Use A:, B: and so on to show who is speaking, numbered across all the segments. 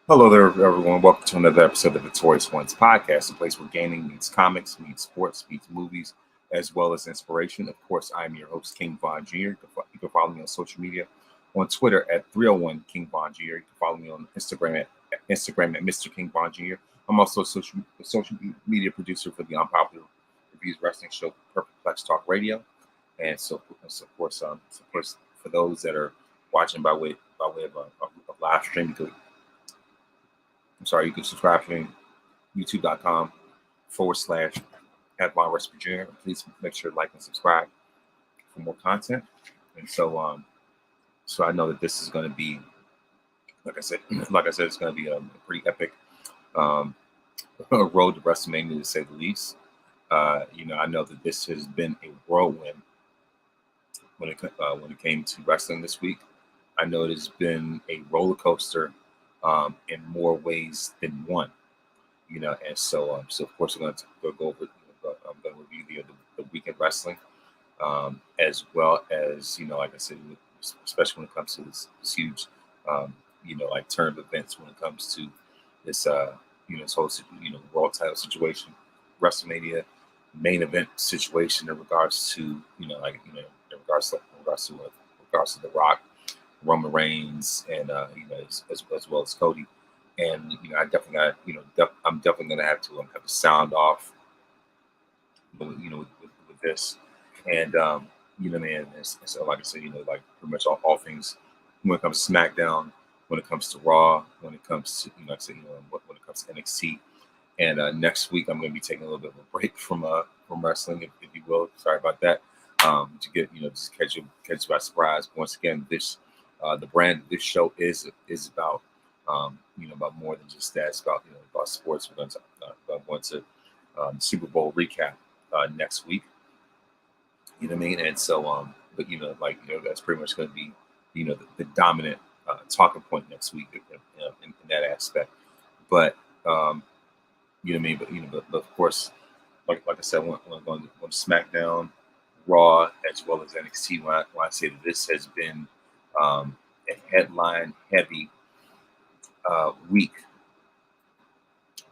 A: Hello there, everyone. Welcome to another episode of the Toys Ones podcast, a place where gaming meets comics, meets sports, meets movies, as well as inspiration. Of course, I'm your host, King Von Jr. You can follow me on social media on Twitter at 301 King Von Jr. You can follow me on Instagram at Mr. King Von Jr. I'm also a social media producer for the Unpopular Reviews Wrestling Show, Perfect Plex Talk Radio. And of course, for those that are watching by way of a live stream, you can subscribe to youtube.com/@ Von Westbrook Jr. Please make sure to like and subscribe for more content. And so I know that this is going to be, like I said, it's going to be a pretty epic um, road to WrestleMania, to say the least. I know that this has been a whirlwind when it came to wrestling this week. I know it has been a roller coaster in more ways than one. And so of course we're going to go over. I'm going to review the weekend wrestling, as well as like I said, especially when it comes to this huge, like turn of events when it comes to this, this whole world title situation, WrestleMania main event situation in regards to in regards to The Rock, Roman Reigns, and as well as Cody. And I definitely got I'm definitely gonna have to sound off, with this, and man. So like I said, like pretty much all things when it comes to SmackDown, when it comes to Raw, when it comes to like I said, when it comes to NXT. And next week I'm going to be taking a little bit of a break from wrestling, if you will. Sorry about that. To get just catch you by surprise. Once again, this the brand of this show is about about more than just that. It's about about sports. We're going to Super Bowl recap next week. You know what I mean? And so but that's pretty much going to be the dominant talking point next week in that aspect. But you know what I mean? But of course, like I said, when going to SmackDown, Raw, as well as NXT, when I say that this has been a headline heavy week.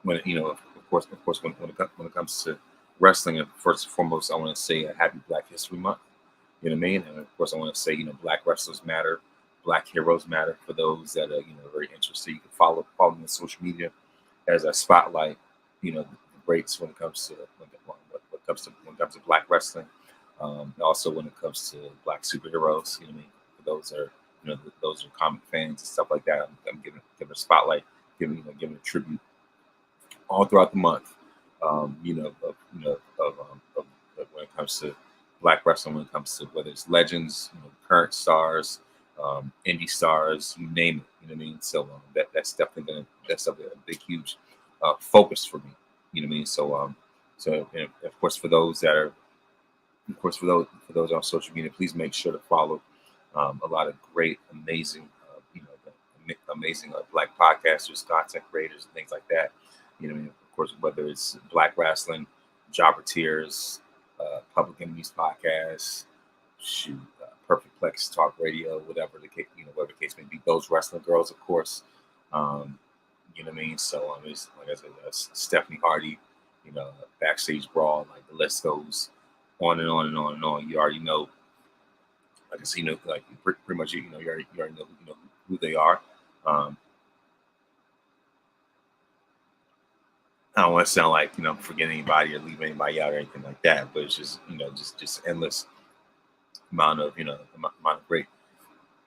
A: When of course, when it comes to wrestling, and first and foremost, I want to say a happy Black History Month. You know what I mean? And of course, I want to say Black wrestlers matter, Black heroes matter. For those that are very interested, you can follow me on social media as I spotlight the greats when it comes to when it comes to Black wrestling. And also when it comes to Black superheroes. You know what I mean? For those that are those are comic fans and stuff like that. I'm giving a spotlight, giving a tribute all throughout the month. Of when it comes to Black wrestling, when it comes to whether it's legends, current stars, indie stars, you name it. You know what I mean? So that's definitely a big, huge focus for me. You know what I mean? So and of course for those on social media, please make sure to follow a lot of great, amazing, amazing Black podcasters, content creators, and things like that. What I mean? Of course, whether it's Black Wrestling, Jobber Tears, Public Enemies Podcast, Perfect Plex Talk Radio, whatever the case may be. Those Wrestling Girls, of course. You know what I mean? So it's like I said, Stephanie Hardy, Backstage Brawl, like the list goes on and on and on and on. You already know, like I said, like pretty much, you already know who they are. Um, I don't want to sound like I'm forgetting anybody or leave anybody out or anything like that, but it's just just endless amount of great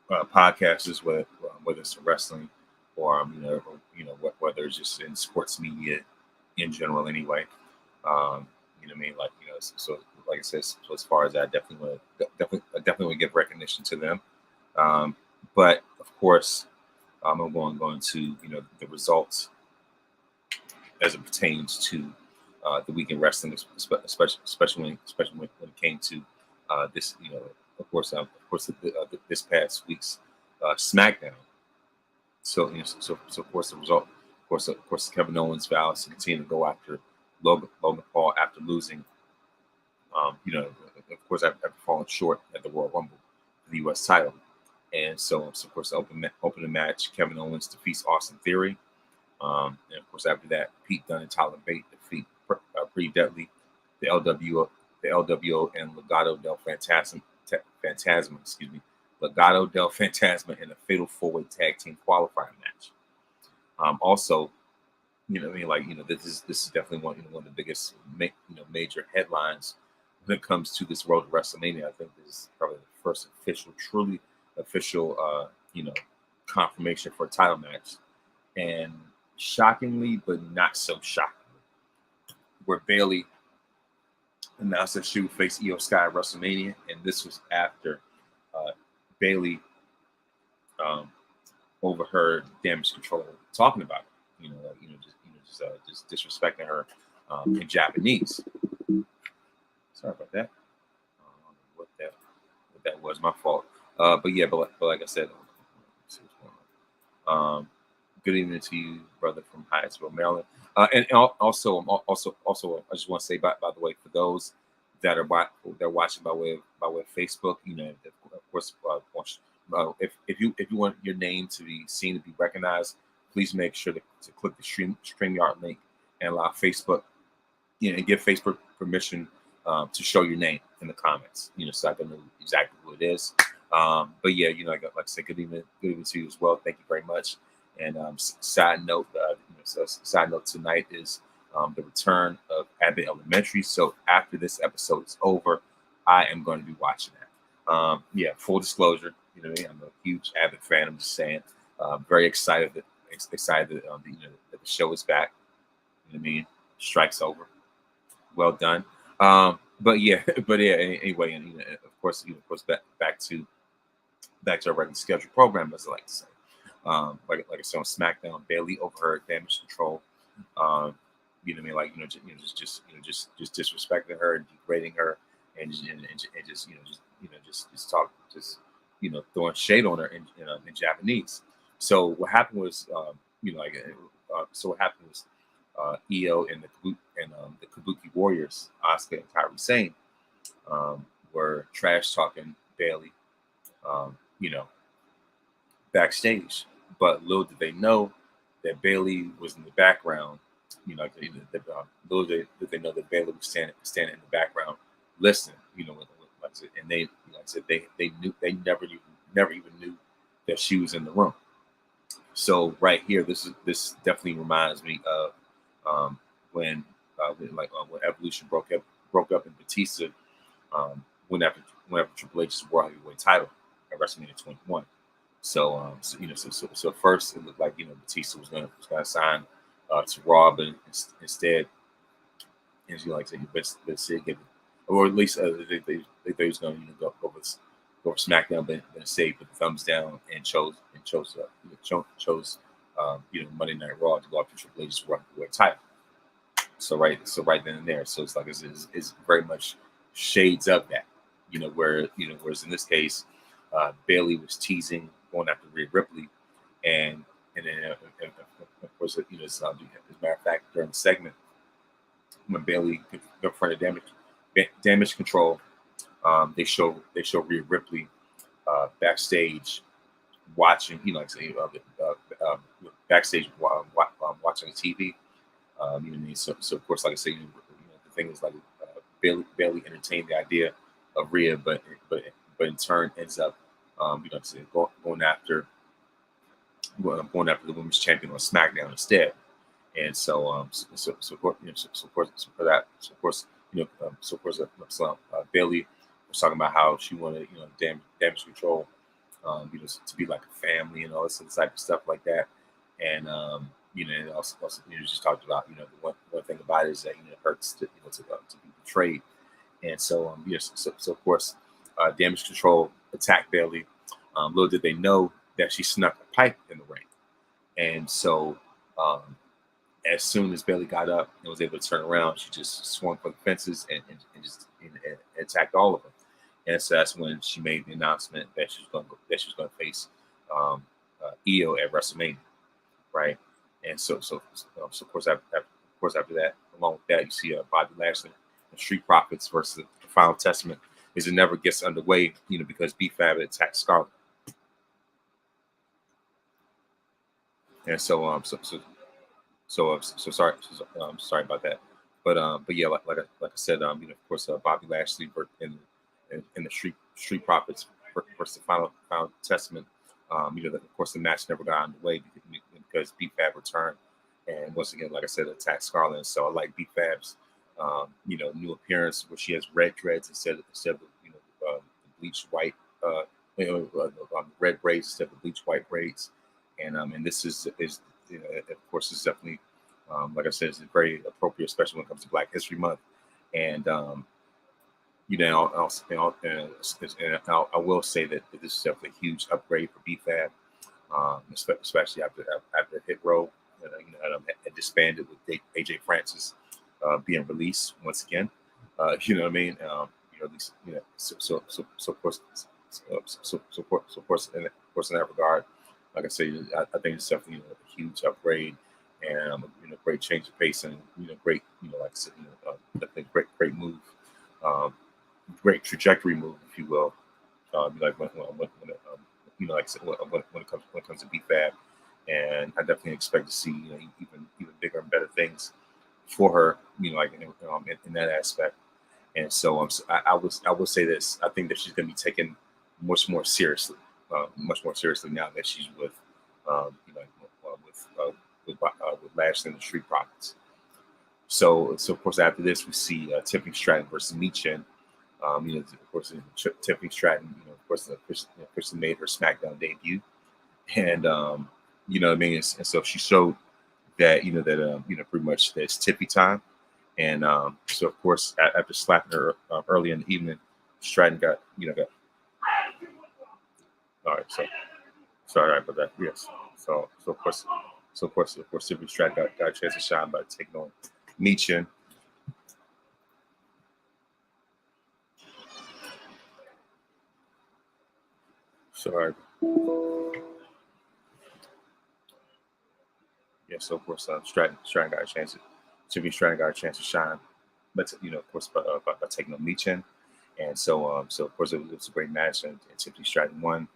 A: podcasters, whether it's wrestling or whether it's just in sports media in general anyway. You know what I mean? Like so like I said, so as far as that, I definitely want to give recognition to them. But of course, I'm going to the results as it pertains to the weekend wrestling, especially when it came to this. This past week's SmackDown. So of course the result, of course Kevin Owens vows to continue to go after Logan Paul after losing. Of course after falling short at the Royal Rumble for the U.S. title. And so of course, the opening match, Kevin Owens defeats Austin Theory. And of course, after that, Pete Dunne and Tyler Bate defeat Pretty Deadly, the LWO, and Legado del Fantasma, Legado del Fantasma in a fatal four-way tag team qualifying match. Also, this is definitely one of the biggest major headlines when it comes to this road to WrestleMania. I think this is probably the first truly official confirmation for a title match, and shockingly, but not so shockingly, where Bayley announced that she would face Io Sky at WrestleMania, and this was after Bayley overheard Damage Control talking about it. Just disrespecting her in Japanese. Sorry about that. What that was, my fault. But like I said, good evening to you, brother from Hyattsville, Maryland. And also, I just want to say, by the way, for those that are watching by way of Facebook, of course, if you want your name to be seen, to be recognized, please make sure to click the StreamYard link and allow Facebook, and give Facebook permission to show your name in the comments, so I can know exactly who it is. But yeah, like I said, good evening to you as well. Thank you very much. And side note tonight is the return of Abbott Elementary. So after this episode is over, I am going to be watching that. Full disclosure, I'm a huge Abbott fan. I'm just saying, very excited that the show is back. Strike's over. Well done. Anyway, and of course, back to our regular scheduled program, as I like to say. Like I said on SmackDown, Bayley overheard Damage Control. Just disrespecting her and degrading her, and throwing shade on her in Japanese. So what happened was, Io and the Kabuki Warriors, Asuka and Kairi Sane, were trash talking Bayley, backstage. But little did they know that Bayley was in the background. Little did they know that Bayley was standing in the background, listening. And they never even knew that she was in the room. So right here, this definitely reminds me of when Evolution broke up and Batista went after Triple H's World Heavyweight title at WrestleMania 21. So first it looked like Batista was going to sign to Raw, but instead, as you like to say, or at least they was going to go for SmackDown, but instead put the thumbs down and chose Monday Night Raw to go after Triple H's World Heavyweight title. So right then and there, so it's like it's very much shades of that, whereas in this case, Bayley was teasing going after Rhea Ripley, and then of course, as a matter of fact, during the segment when Bayley confronted Damage Control, they show Rhea Ripley backstage watching, backstage watching TV. So of course, like I say, the thing is, like, Bayley entertained the idea of Rhea, but in turn ends up going after the women's champion on SmackDown instead. And so of course Bayley was talking about how she wanted Damage Control to be like a family and all this type of stuff like that. And and also just talked about the one thing about it is that it hurts to be betrayed. And so so of course Damage Control attacked Bayley. Little did they know that she snuck a pipe in the ring. And so as soon as Bayley got up and was able to turn around, she just swung for the fences and just attacked all of them. And so that's when she made the announcement that she was going to face Io at WrestleMania, right? And so of course after that, along with that, you see Bobby Lashley and Street Profits versus the Final Testament. It never gets underway, because B-Fab attacked Scarlett. And so So sorry, sorry about that. But yeah, like I said, of course, Bobby Lashley worked in the Street Profits versus the Final Testament. That, of course, the match never got underway because B-Fab returned, and once again, like I said, attacked Scarlett. So I like B-Fab's, new appearance where she has red dreads instead of the bleached white, red braids instead of the bleached white braids, and this is of course, is definitely, like I said, it's very appropriate, especially when it comes to Black History Month. And I will say that this is definitely a huge upgrade for BFAB, especially after Hit Row had disbanded with AJ Francis being released once again. You know what I mean? These, so of course, of course, in that regard, like I say, I think it's definitely a huge upgrade and great change of pace and great like I said, definitely great move, um, great trajectory move, if you will. Like when like I said, when it comes to BFAB, and I definitely expect to see even bigger and better things for her. Like in that aspect. And so I will say this: I think that she's going to be taken much more seriously now that she's with with Lashley and the Street Profits. So of course after this we see Tiffany Stratton versus Michin. Of course, Tiffany Stratton, of course, officially made her SmackDown debut, and what I mean. And so she showed that pretty much that it's Tiffy time, and so of course after slapping her early in the evening, Stratton got all right. So sorry about that. Yes. So of course, Tiffany Stratton got a chance to shine by taking on Michin. Sorry. Yeah, so of course, Stratton got a chance. Tiffany Stratton got a chance to shine, but of course, by taking on Michin, and so of course, it was a great match, and Tiffany Stratton won.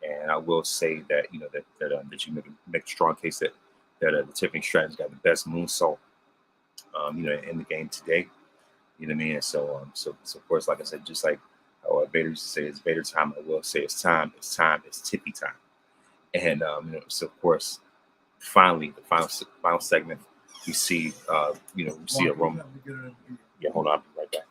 A: And I will say that that you make a strong case that the Tiffany Stratton's got the best moonsault, in the game today. You know what I mean? And so of course, like I said, just like how Vader used to say, it's Vader time. I will say it's time. It's time. It's Tiffy time. And so of course, finally, the final segment, we see a Roman. Yeah, hold on, I'll be right back.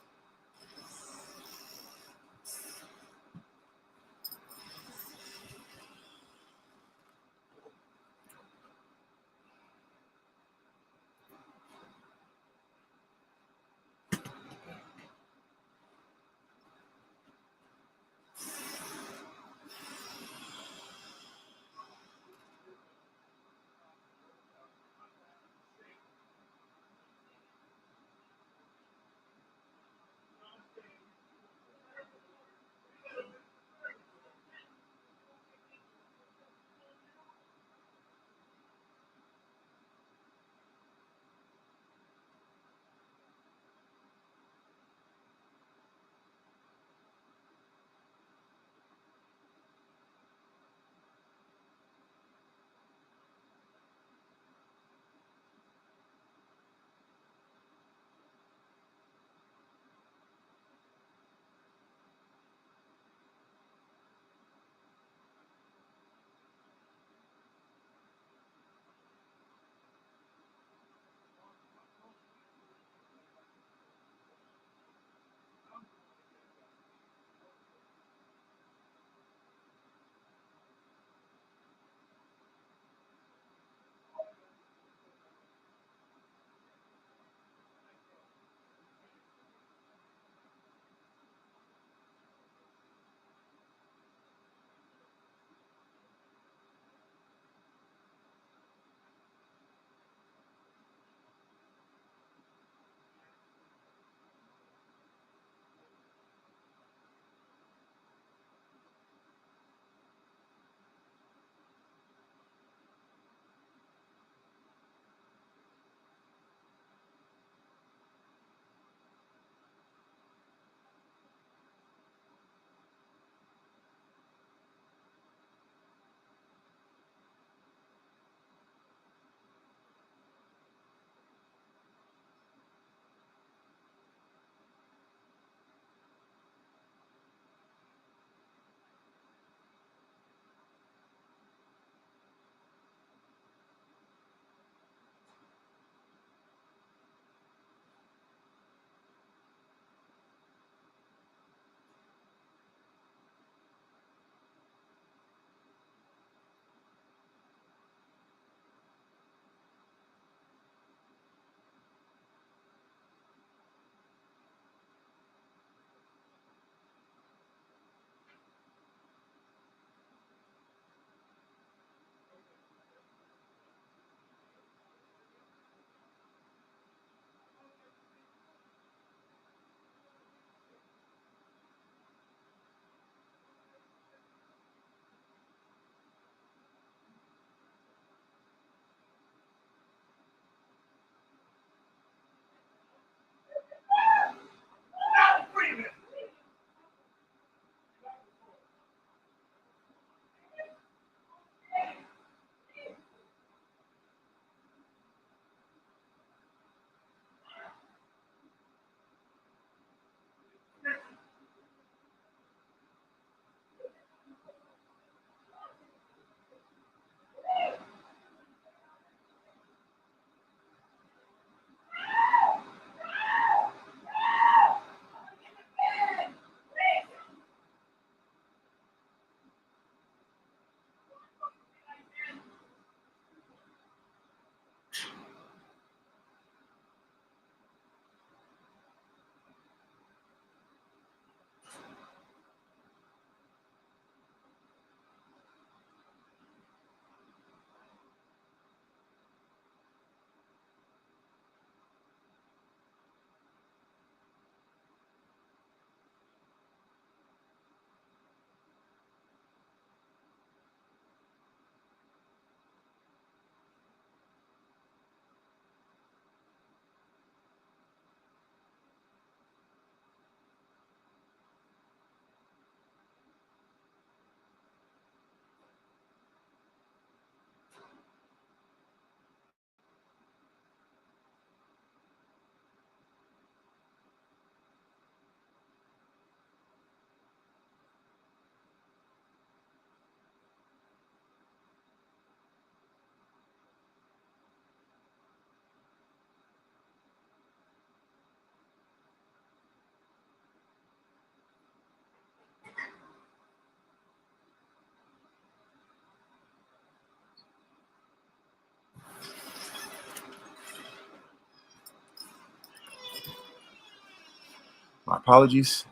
A: My apologies.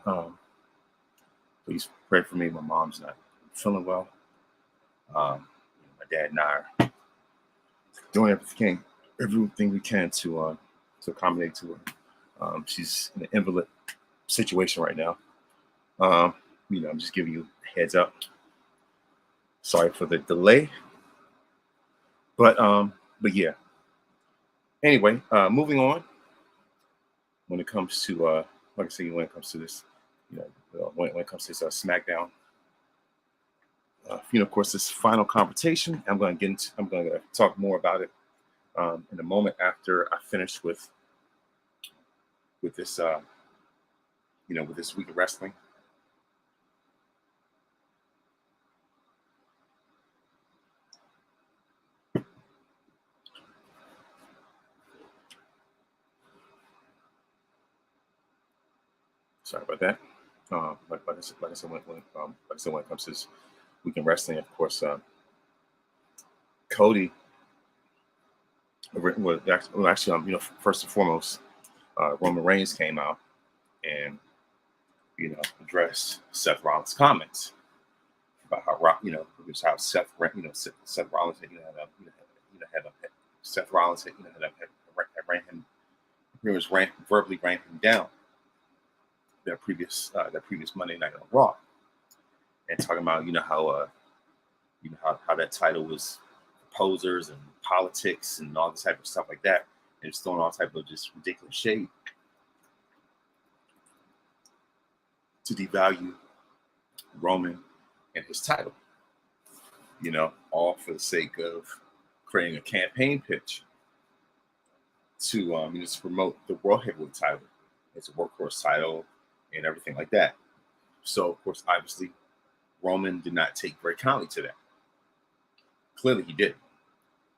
A: Please pray for me. My mom's not feeling well. My dad and I are doing everything we can to accommodate to her. She's in an invalid situation right now. I'm just giving you a heads up. Sorry for the delay, but yeah. Anyway, moving on. When it comes to like I say, when it comes to this, when it comes to this SmackDown, of course, this final confrontation. I'm going to talk more about it in a moment after I finish with this, with this week of wrestling. Sorry about that. Like I said, when it comes to this weekend wrestling, of course, Cody. Well, actually, first and foremost, Roman Reigns came out and addressed Seth Rollins' comments about how Seth Rollins Seth Rollins had verbally ran him down that previous Monday night on Raw, and talking about how that title was posers and politics and all this type of stuff like that, and just throwing all type of just ridiculous shade to devalue Roman and his title. All for the sake of creating a campaign pitch to to promote the World Heavyweight title. It's a workhorse title and everything like that. So, of course, obviously, Roman did not take very kindly to that. Clearly, he didn't,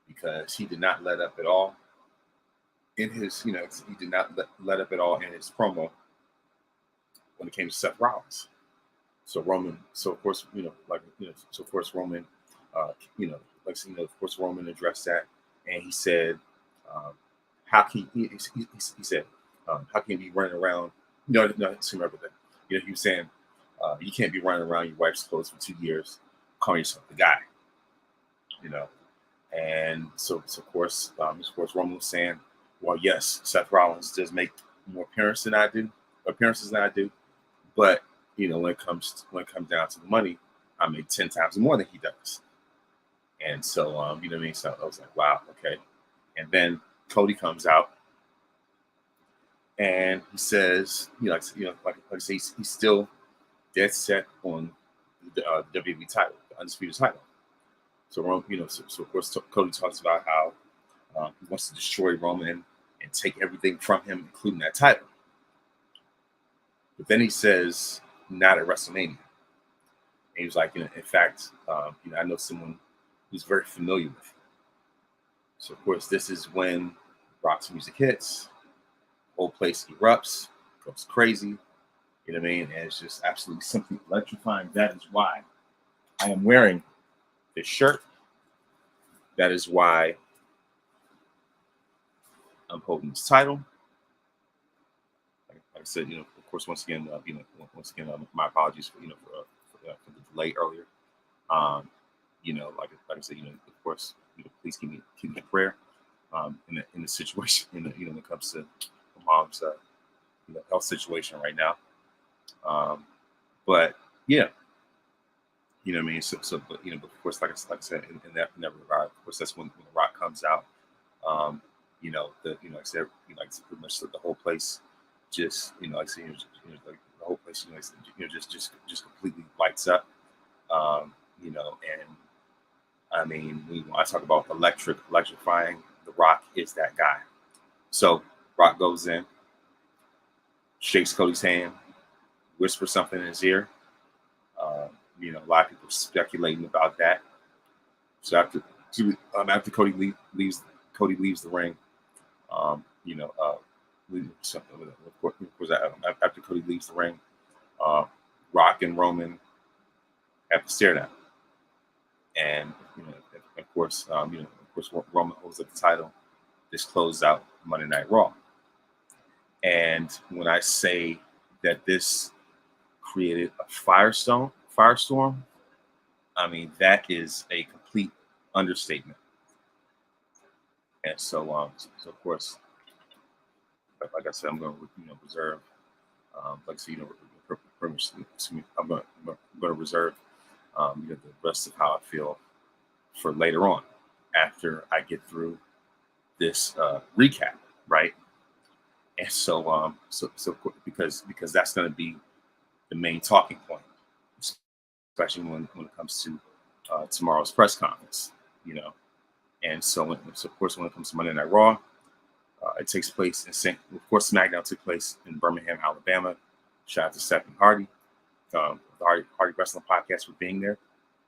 A: because he did not let up at all in his, he did not let up at all in his promo when it came to Seth Rollins. So Roman, of course, Roman, of course, Roman addressed that, and he said, how can he said, how can you be running around? No, remember that. He was saying, you can't be running around your wife's clothes for 2 years, calling yourself the guy. And so of course, Roman was saying, well, yes, Seth Rollins does make more appearances than I do, but when it comes down to the money, I make 10 times more than he does. And so, you know what I mean? So I was like, wow, okay. And then Cody comes out and he says, like I say, he's still dead set on the WWE title, the undisputed title. So, so of course, Cody talks about how he wants to destroy Roman and take everything from him, including that title. But then he says, not at WrestleMania. And he was like, in fact, I know someone who's very familiar with it. So, of course, this is when Rock's music hits, the whole place erupts, goes crazy. You know what I mean? And it's just absolutely something electrifying. That is why I am wearing this shirt. That is why I'm holding this title. Like I said, of course, once again, my apologies for the delay earlier. Like I said, of course, please keep me in prayer in the situation, when it comes to my mom's health situation right now. But yeah, you know what I mean. So, but of course, like I said, in that regard, of course, that's when The Rock comes out. Like I said, pretty much the whole place just, like I said, the whole place, just completely lights up. And I mean, when I talk about electrifying, The Rock is that guy. So Rock goes in, shakes Cody's hand, whispers something in his ear. A lot of people speculating about that. So after Cody leaves the ring, after Cody leaves the ring, Rock and Roman have to stare down, and of course, Roman holds up the title. This closed out Monday Night Raw, and when I say that this created a firestorm, I mean, that is a complete understatement. And so of course, like I said, I'm going to reserve, like I said, I'm going to reserve, the rest of how I feel for later on, after I get through this recap, right? And because that's going to be the main talking point, especially when it comes to tomorrow's press conference, you know. And so of course, when it comes to Monday Night Raw, it takes place in of course, SmackDown took place in Birmingham, Alabama. Shout out to Stephanie Hardy, the Hardy Wrestling Podcast, for being there.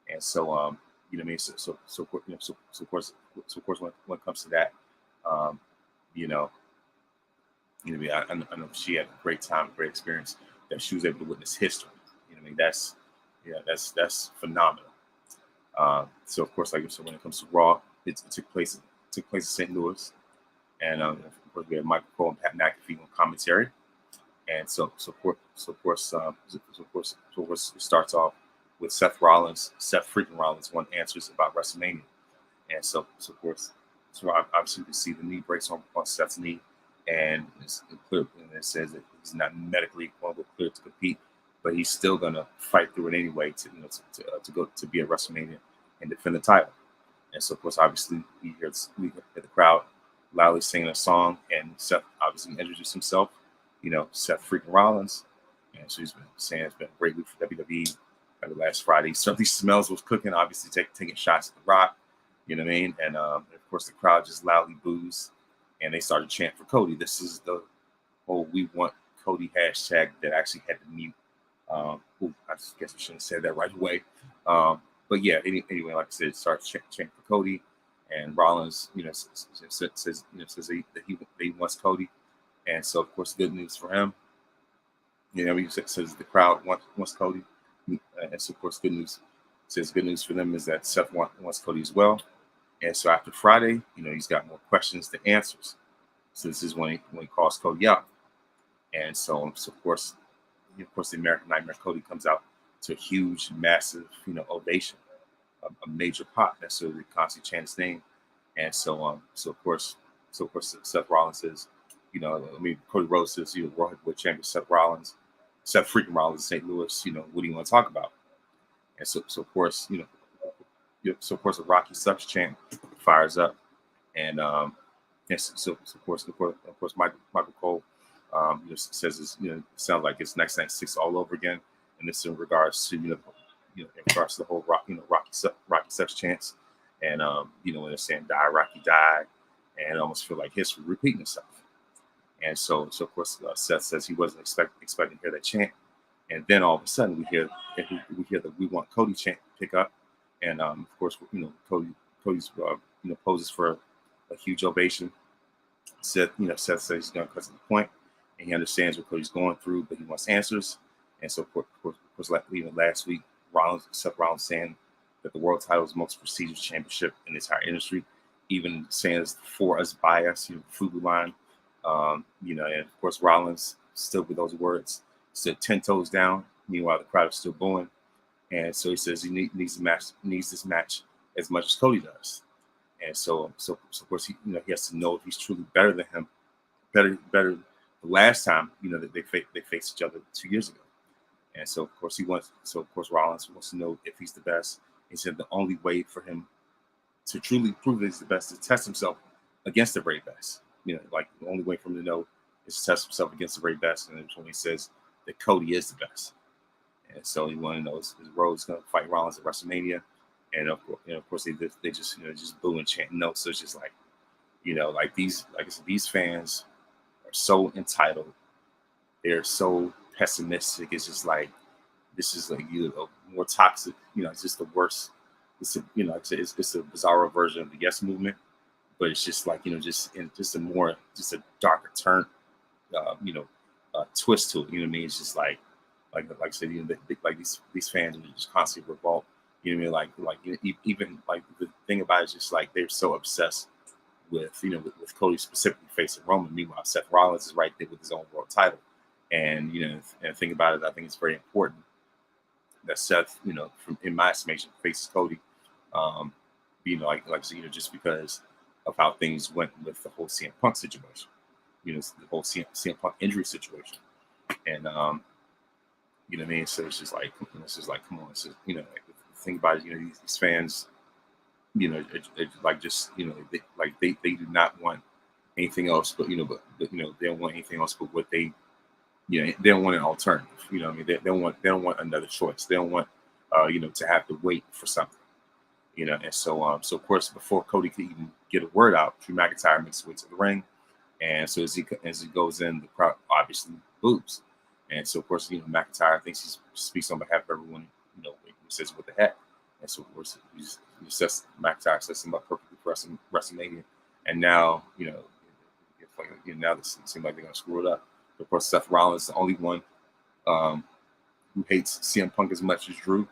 A: And you know what I mean. So of course, when it comes to that, um, you know, I know she had a great time, great experience, that she was able to witness history. You know what I mean. That's phenomenal. So of course, like I said, when it comes to Raw, it took place in St. Louis, and of course we had Michael Cole and Pat McAfee on commentary. And of course it starts off with Seth freaking Rollins won answers about WrestleMania. And so of course, obviously you can see the knee brace on Seth's knee, and it's clear, and it says that he's not medically clear to compete, but he's still gonna fight through it anyway to go to be at WrestleMania and defend the title. And so of course, obviously we hear the crowd loudly singing a song, and Seth obviously introduced himself. You know, Seth freaking Rollins, and so he's been saying it's been a great week for WWE. Last Friday, certainly smells was cooking. Obviously, taking shots at The Rock. You know what I mean? And of course, the crowd just loudly boos, and they started chanting for Cody. This is the whole "We Want Cody" hashtag that actually had to mute. I guess I shouldn't have said that right away. But yeah, anyway, like I said, it starts chanting for Cody, and Rollins, says that he wants Cody. And so, of course, good news for him. You know, he says the crowd wants Cody. And so, of course, good news for them is that Seth wants Cody as well. And so after Friday, he's got more questions than answers. So this is when he calls Cody out. And so of course, the American Nightmare Cody comes out to a huge, massive, ovation, a major pop. That's so they constantly chant his name. And so of course, Seth Rollins says, Cody Rhodes says, World Heavyweight Champion Seth freaking Rollins in St. Louis, what do you want to talk about? And so of course, the Rocky Sucks chant fires up, and so of course, Michael Cole, says this, it sounds like it's 1996 all over again, and this in regards to, in regards to the whole Rocky Sucks chants, and when they're saying "Die Rocky Die," and almost feel like history repeating itself. And so of course, Seth says he wasn't expecting to hear that chant, and then all of a sudden we hear the "We Want Cody" chant pick up, and of course, Cody's poses for a huge ovation. Seth says he's going to cut to the point, and he understands what Cody's going through, but he wants answers. And so, of course, last week, Seth Rollins saying that the world title is the most prestigious championship in the entire industry, even saying it's for us, by us, Fubu line. And of course, Rollins still with those words, stood 10 toes down. Meanwhile, the crowd is still booing, and so he says he needs this match as much as Cody does. And so of course, he has to know if he's truly better than him, better the last time that they faced each other 2 years ago. And so of course Rollins wants to know if he's the best. He said the only way for him to truly prove that he's the best is to test himself against the very best. Like the only way for him to know is to test himself against the very best. And it's when he says that Cody is the best. And so he wanted to know is Rhodes going to fight Rollins at WrestleMania. And of course, they just boo and chant no. So it's just like, these fans are so entitled. They're so pessimistic. It's just like, this is like a more toxic. It's just the worst. It's a bizarre version of the Yes Movement, but it's just like just a darker turn, twist to it. You know what I mean? It's just like I said, these fans are just constantly revolt. You know what I mean? Even the thing about it is just like they're so obsessed with Cody specifically facing Roman. Meanwhile, Seth Rollins is right there with his own world title, And and think about it, I think it's very important that Seth, from in my estimation, faces Cody. Um, like I said, just because of how things went with the whole CM Punk situation, the whole CM Punk injury situation, and what I mean. So it's just like, come on, it's just, like, think about it. These fans, like, just they do not want anything else, but they don't want anything else but what they don't want an alternative. What I mean, they don't want another choice. They don't want to have to wait for something. And so of course, before Cody could even get a word out, Drew McIntyre makes his way to the ring, and so as he goes in, the crowd obviously boos. And so of course, McIntyre thinks he speaks on behalf of everyone. He says, "What the heck?" And so of course, McIntyre sets him up perfectly for WrestleMania. And now, now this seems like they're gonna screw it up. Of course, Seth Rollins is the only one who hates CM Punk as much as Drew.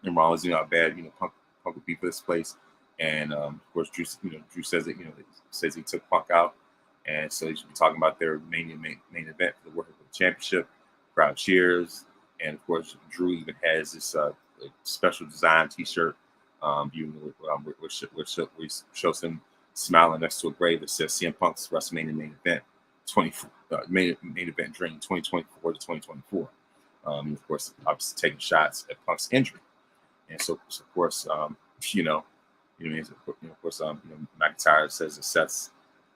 A: And Rollins, how bad Punk would be for this place. And of course, Drew says that says he took Punk out, and so he should be talking about their main event for the World Heavyweight Championship. Crowd cheers, and of course, Drew even has this special design T-shirt, which shows him smiling next to a grave that says CM Punk's WrestleMania main event, main event during 2024 to 2024. Of course, obviously taking shots at Punk's injury. And so of course, of course, McIntyre says that Seth's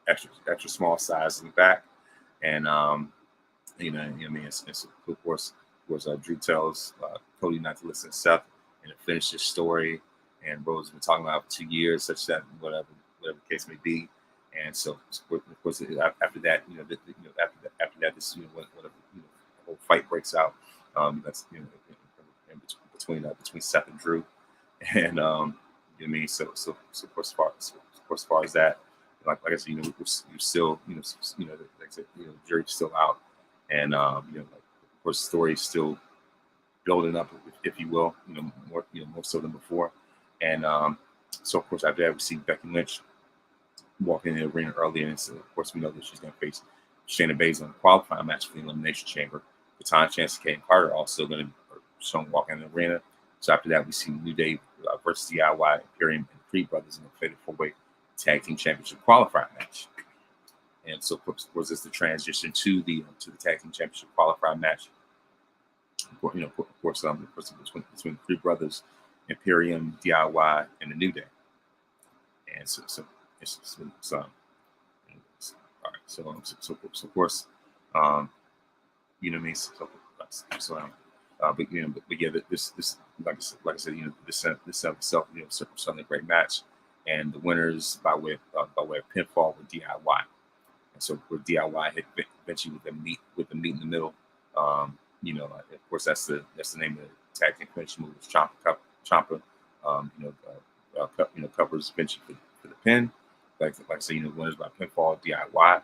A: extra small size in the back, and it's of course, Drew tells Cody not to listen to Seth and to finish his story. And Rhode's been talking about it for 2 years, such that whatever the case may be. And so of course, after that, after that, this whatever the whole fight breaks out. That's between Seth and Drew, and So of course, as far as that, like I said, we're still, like I said, jury's still out, and of course, the story is still building up, if you will, more so than before, and so of course after that we see Becky Lynch walking in the arena early, and so of course we know that she's going to face Shayna Baszler in a qualifying match for the Elimination Chamber. Baton Chance and Kane Carter also going to be shown walking in the arena. So after that, we see New Day versus DIY, Imperium, and Creed Brothers in a fatal four-way tag team championship qualifier match. And so, of course, it's the transition to the tag team championship qualifier match. Of course, between the Creed Brothers, Imperium, DIY, and the New Day. And so all right. So of course, what I mean. But yeah, this like I said, this itself, certainly a great match, and the winners by way of pinfall with DIY, and so with DIY hit eventually with the meet in the middle. Of course that's the name of the tag team finishing move, Ciampa. Covers eventually for the pin. Like I say, winners by pinfall, DIY.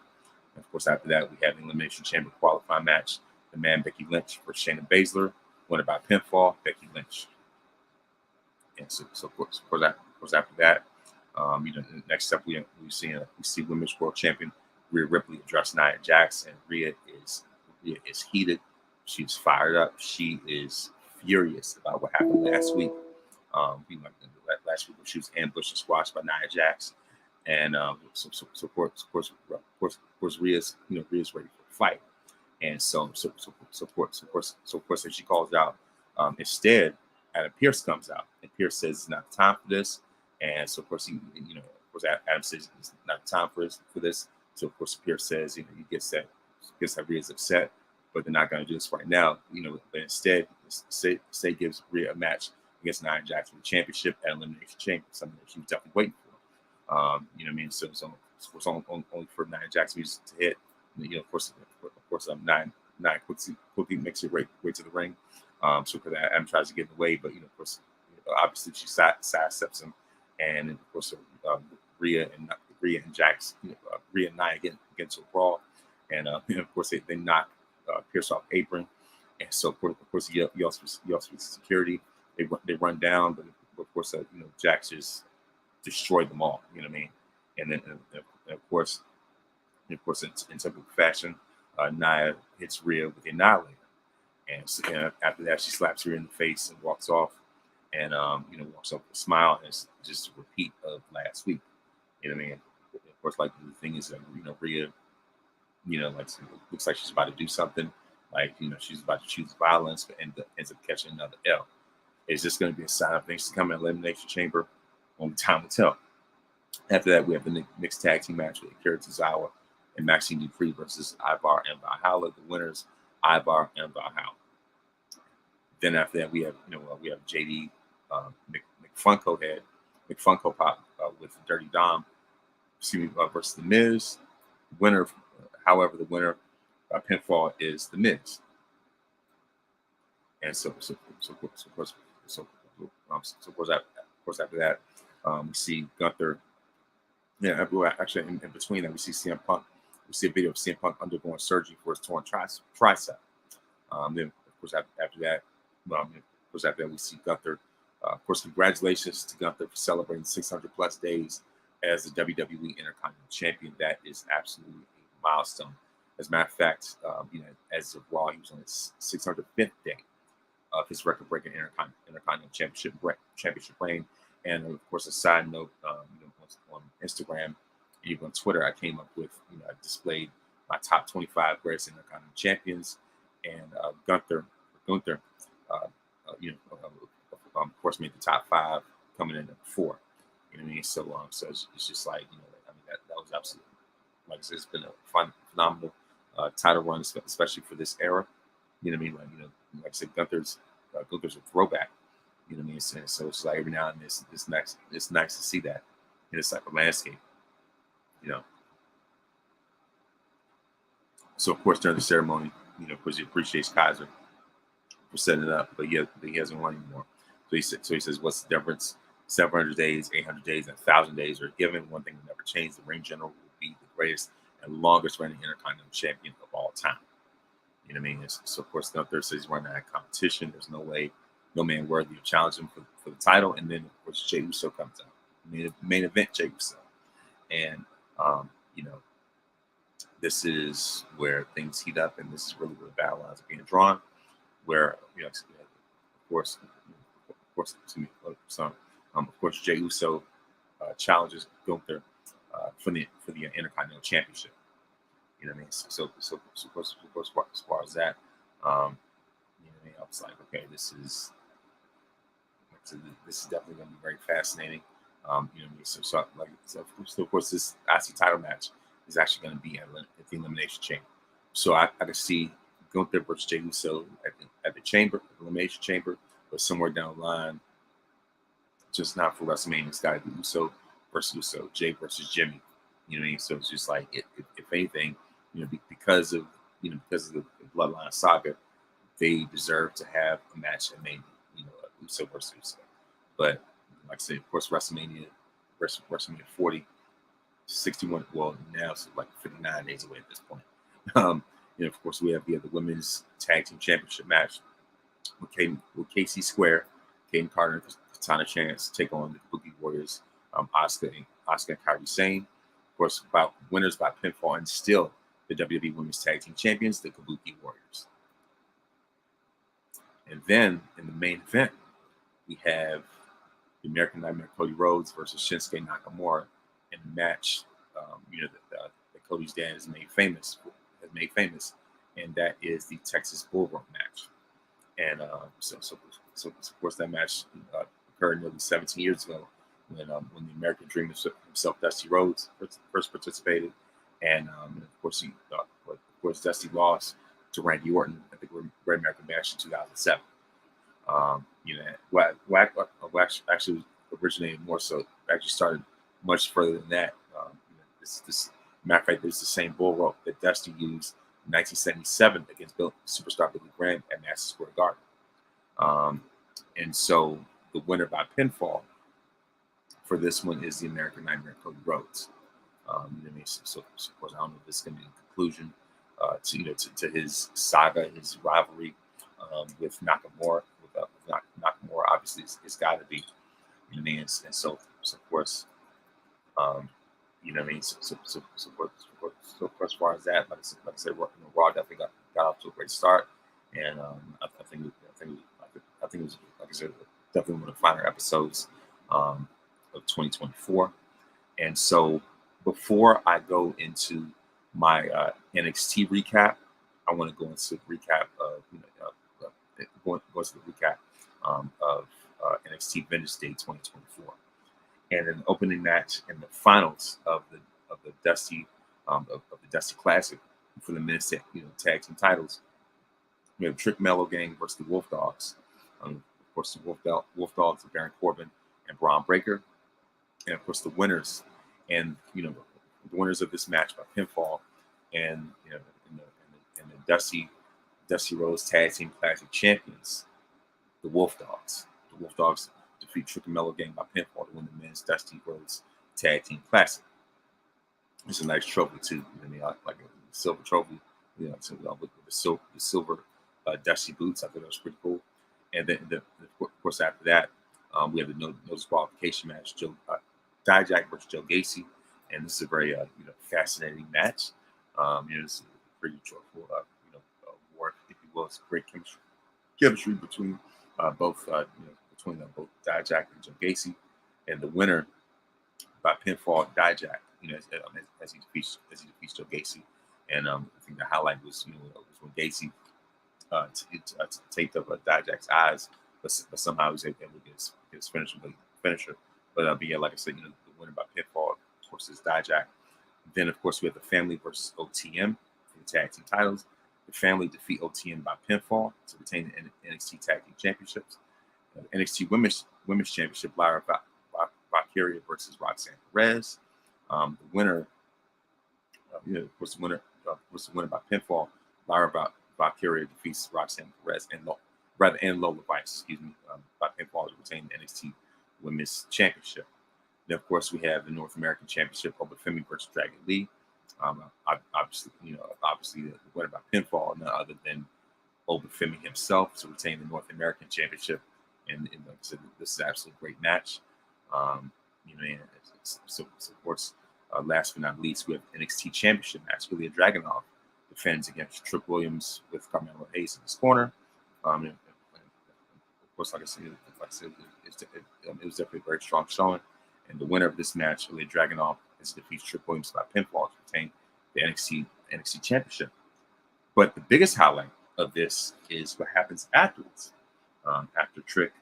A: And of course, after that, we have the Elimination Chamber qualifying match. The man Becky Lynch for Shayna Baszler, winner by pinfall, Becky Lynch. And so of course after that, next up we see Women's World Champion Rhea Ripley address Nia Jax, and Rhea is heated. She's fired up. She is furious about what happened last week. Last week when she was ambushed and squashed by Nia Jax, and so of course Rhea's ready for the fight. And so of course, as she calls out, instead, Adam Pearce comes out, and Pearce says it's not time for this. And so of course, Adam says it's not time for this. So of course, Pearce says, he gets that Rhea's upset, but they're not going to do this right now. But instead, say gives Rhea a match against Nia Jax for the championship at Elimination Chamber, something that she was definitely waiting for. So it's only for Nia Jax to hit. Of course, Nia quickly makes her way to the ring. So for that, Adam tries to get in the way, but of course, obviously she sidesteps him, and of course, Rhea and Jax, Rhea and Nia get into a brawl, and of course they knock Pierce off apron, and so of course he also security. They run down, but of course Jax just destroyed them all. And then of course in typical fashion, Nia hits Rhea with the Annihilator. And after that, she slaps her in the face and walks off, and walks off with a smile. And it's just a repeat of last week. You know what I mean? Of course, like the thing is that Rhea, like looks like she's about to do something, like she's about to choose violence, but ends up catching another L. Is this going to be a sign of things to come in Elimination Chamber? Only time will tell. After that, we have the mixed tag team match with Akira Tozawa and Maxine Dupree versus Ivar and Valhalla. The winners, Ivar and Valhalla. Then after that, we have JD McFunko Pop with Dirty Dom, versus The Miz. Winner, however, the winner by pinfall is The Miz. And of course after that, we see Gunther. Yeah, actually, in between that, we see CM Punk. We see a video of CM Punk undergoing surgery for his torn tricep. Then, of course, after that, we see Gunther. Of course, congratulations to Gunther for celebrating 600 plus days as the WWE Intercontinental Champion. That is absolutely a milestone. As a matter of fact, as of Raw, he was on his 605th day of his record-breaking Intercontinental Championship reign. And of course, a side note, on Instagram and even on Twitter, I came up with, I displayed my top 25 greatest Intercontinental champions, and Gunther, of course, made the top 5, coming in at 4. You know what I mean? So it's just like, that was absolutely, like I said, it's been a phenomenal title run, especially for this era. You know what I mean? Like I said, Gunther's a throwback. You know what I mean? So it's like every now and then it's nice to see that in this type of landscape. So of course during the ceremony, of course he appreciates Kaiser for setting it up, but he hasn't won anymore. So he says, what's the difference? 700 days, 800 days, and 1,000 days are given. One thing will never change: the ring general will be the greatest and longest reigning Intercontinental Champion of all time. You know what I mean? So of course Gunther says he's running out of competition. There's no man worthy of challenging for the title. And then of course Jey Uso comes out. Main event Jey Uso. And this is where things heat up, and this is really where the battle lines are being drawn. Where of course Jey Uso challenges Gunther for the Intercontinental Championship. You know what I mean? So of course, as far as that, I was like, okay, this is definitely going to be very fascinating. So of course, this IC title match is actually going to be at the Elimination Chamber. So I could see Gunther versus Jey Uso at the Elimination Chamber, but somewhere down the line, just not for WrestleMania. It's got to be Uso versus Uso, Jey versus Jimmy. You know what I mean? So it's just like, if anything, because of the Bloodline saga, they deserve to have a match that maybe Uso versus Uso. But like I said, of course, WrestleMania 40, 61. Well, now it's like 59 days away at this point. Of course, we have the Women's Tag Team Championship match with Casey Square, Kaden Carter, and Katana Chance take on the Kabuki Warriors, Asuka and Kairi Sane. Of course, winners by pinfall, and still the WWE Women's Tag Team Champions, the Kabuki Warriors. And then in the main event, we have the American Nightmare Cody Rhodes versus Shinsuke Nakamura in a match that Cody's dad has made famous, and that is the Texas Bull Rope match. And so of course that match occurred nearly 17 years ago when the American Dream himself, Dusty Rhodes, first participated, and of course Dusty lost to Randy Orton at the Great American Bash in 2007. Actually originated more so. Actually started much further than that. This matter of fact, this is the same bull rope that Dusty used in 1977 against superstar Billy Graham at Madison Square Garden. And so the winner by pinfall for this one is the American Nightmare Cody Rhodes. So of course I don't know if this is going to be a conclusion to his saga, his rivalry with Nakamura. Nakamura, obviously, it's got to be. So of course, So so as far as that, like I said, Raw definitely got off to a great start, and I think it was, like I said, definitely one of the finer episodes um, of 2024. And so, before I go into my NXT recap, I want to go into the recap of go into the recap of NXT Vengeance Day 2024, and an opening match in the finals of the Dusty of the Dusty Classic for the men's tag team titles. We have Trick Mellow Gang versus the Wolf Dogs. Of course, the Wolf Dogs are Baron Corbin and Braun Breaker, and of course the winners and the winners of this match by pinfall, and and the Dusty Rhodes Tag Team Classic champions, the Wolf Dogs. The Wolf Dogs defeat Trick and Mellow Gang by pinfall to win the men's Dusty Rhodes Tag Team Classic. It's a nice trophy too. I mean, like a silver trophy, with the silver Dusty boots. I thought that was pretty cool. And then, of course, after that, we have the no disqualification match: Dijak versus Joe Gacy, and this is a very fascinating match. It's a pretty joyful war, if you will. It's great chemistry between both Dijak and Joe Gacy, and the winner by pinfall, Dijak. As he defeats Joe Gacy, and I think the highlight was when Gacy taped up Dijak's eyes, but somehow he was able to get his finisher. But yeah, like I said, the winner by pinfall, of course, is Dijak. Then, of course, we have the Family versus OTM for the tag team titles. The Family defeat OTM by pinfall to retain the NXT Tag Team Championships. NXT Women's Championship, Lyra Valkyria versus Roxanne Perez. The winner, of course, the winner by pinfall, Lyra Valkyria defeats Roxanne Perez and Lola Vice, by pinfall to retain the NXT Women's Championship. Then, of course, we have the North American Championship, Obafemi versus Dragon Lee. Obviously, the winner by pinfall, none other than Obafemi himself, to retain the North American Championship. And like I said, this is an absolutely great match. So of course, last but not least, we have NXT Championship match. Ilya Dragunov defends against Trick Williams with Carmelo Hayes in his corner. And of course, like I said, it was definitely a very strong showing. And the winner of this match, Ilya Dragunov, defeats Trick Williams by pinfall to retain the NXT Championship. But the biggest highlight of this is what happens afterwards. After Trick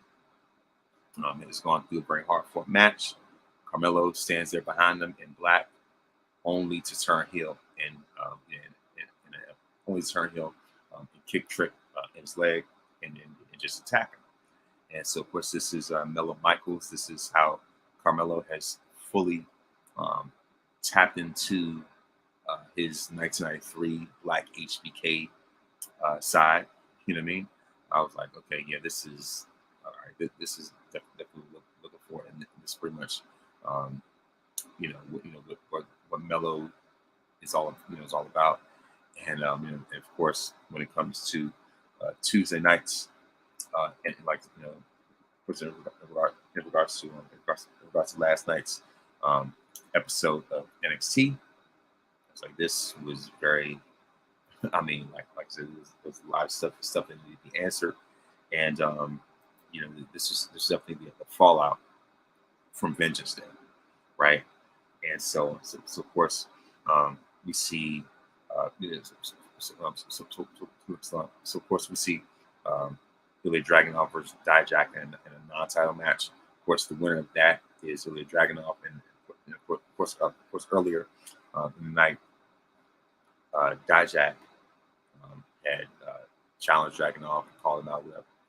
A: has gone through a very hard-fought match, Carmelo stands there behind them in black, only to turn heel and kick Trick in his leg and just attack him. And so, of course, this is Mello Michaels. This is how Carmelo has fully tapped into his 1993 Black HBK side. You know what I mean? I was like, okay, yeah, this is all right. This is definitely looking for it, and this pretty much, what Mello is all about. And of course, when it comes to Tuesday nights, and in regards to last night's episode of NXT, it's like this was very. I mean, like I said, there's a lot of stuff that needed to be answered, and this is definitely the fallout from Vengeance Day, right? And so of course, we see, of course we see Ilya Dragunov versus Dijak in a non-title match. Of course, the winner of that is Ilya Dragunov, and of course earlier in the night, Dijak had challenged Dragunov and called him out,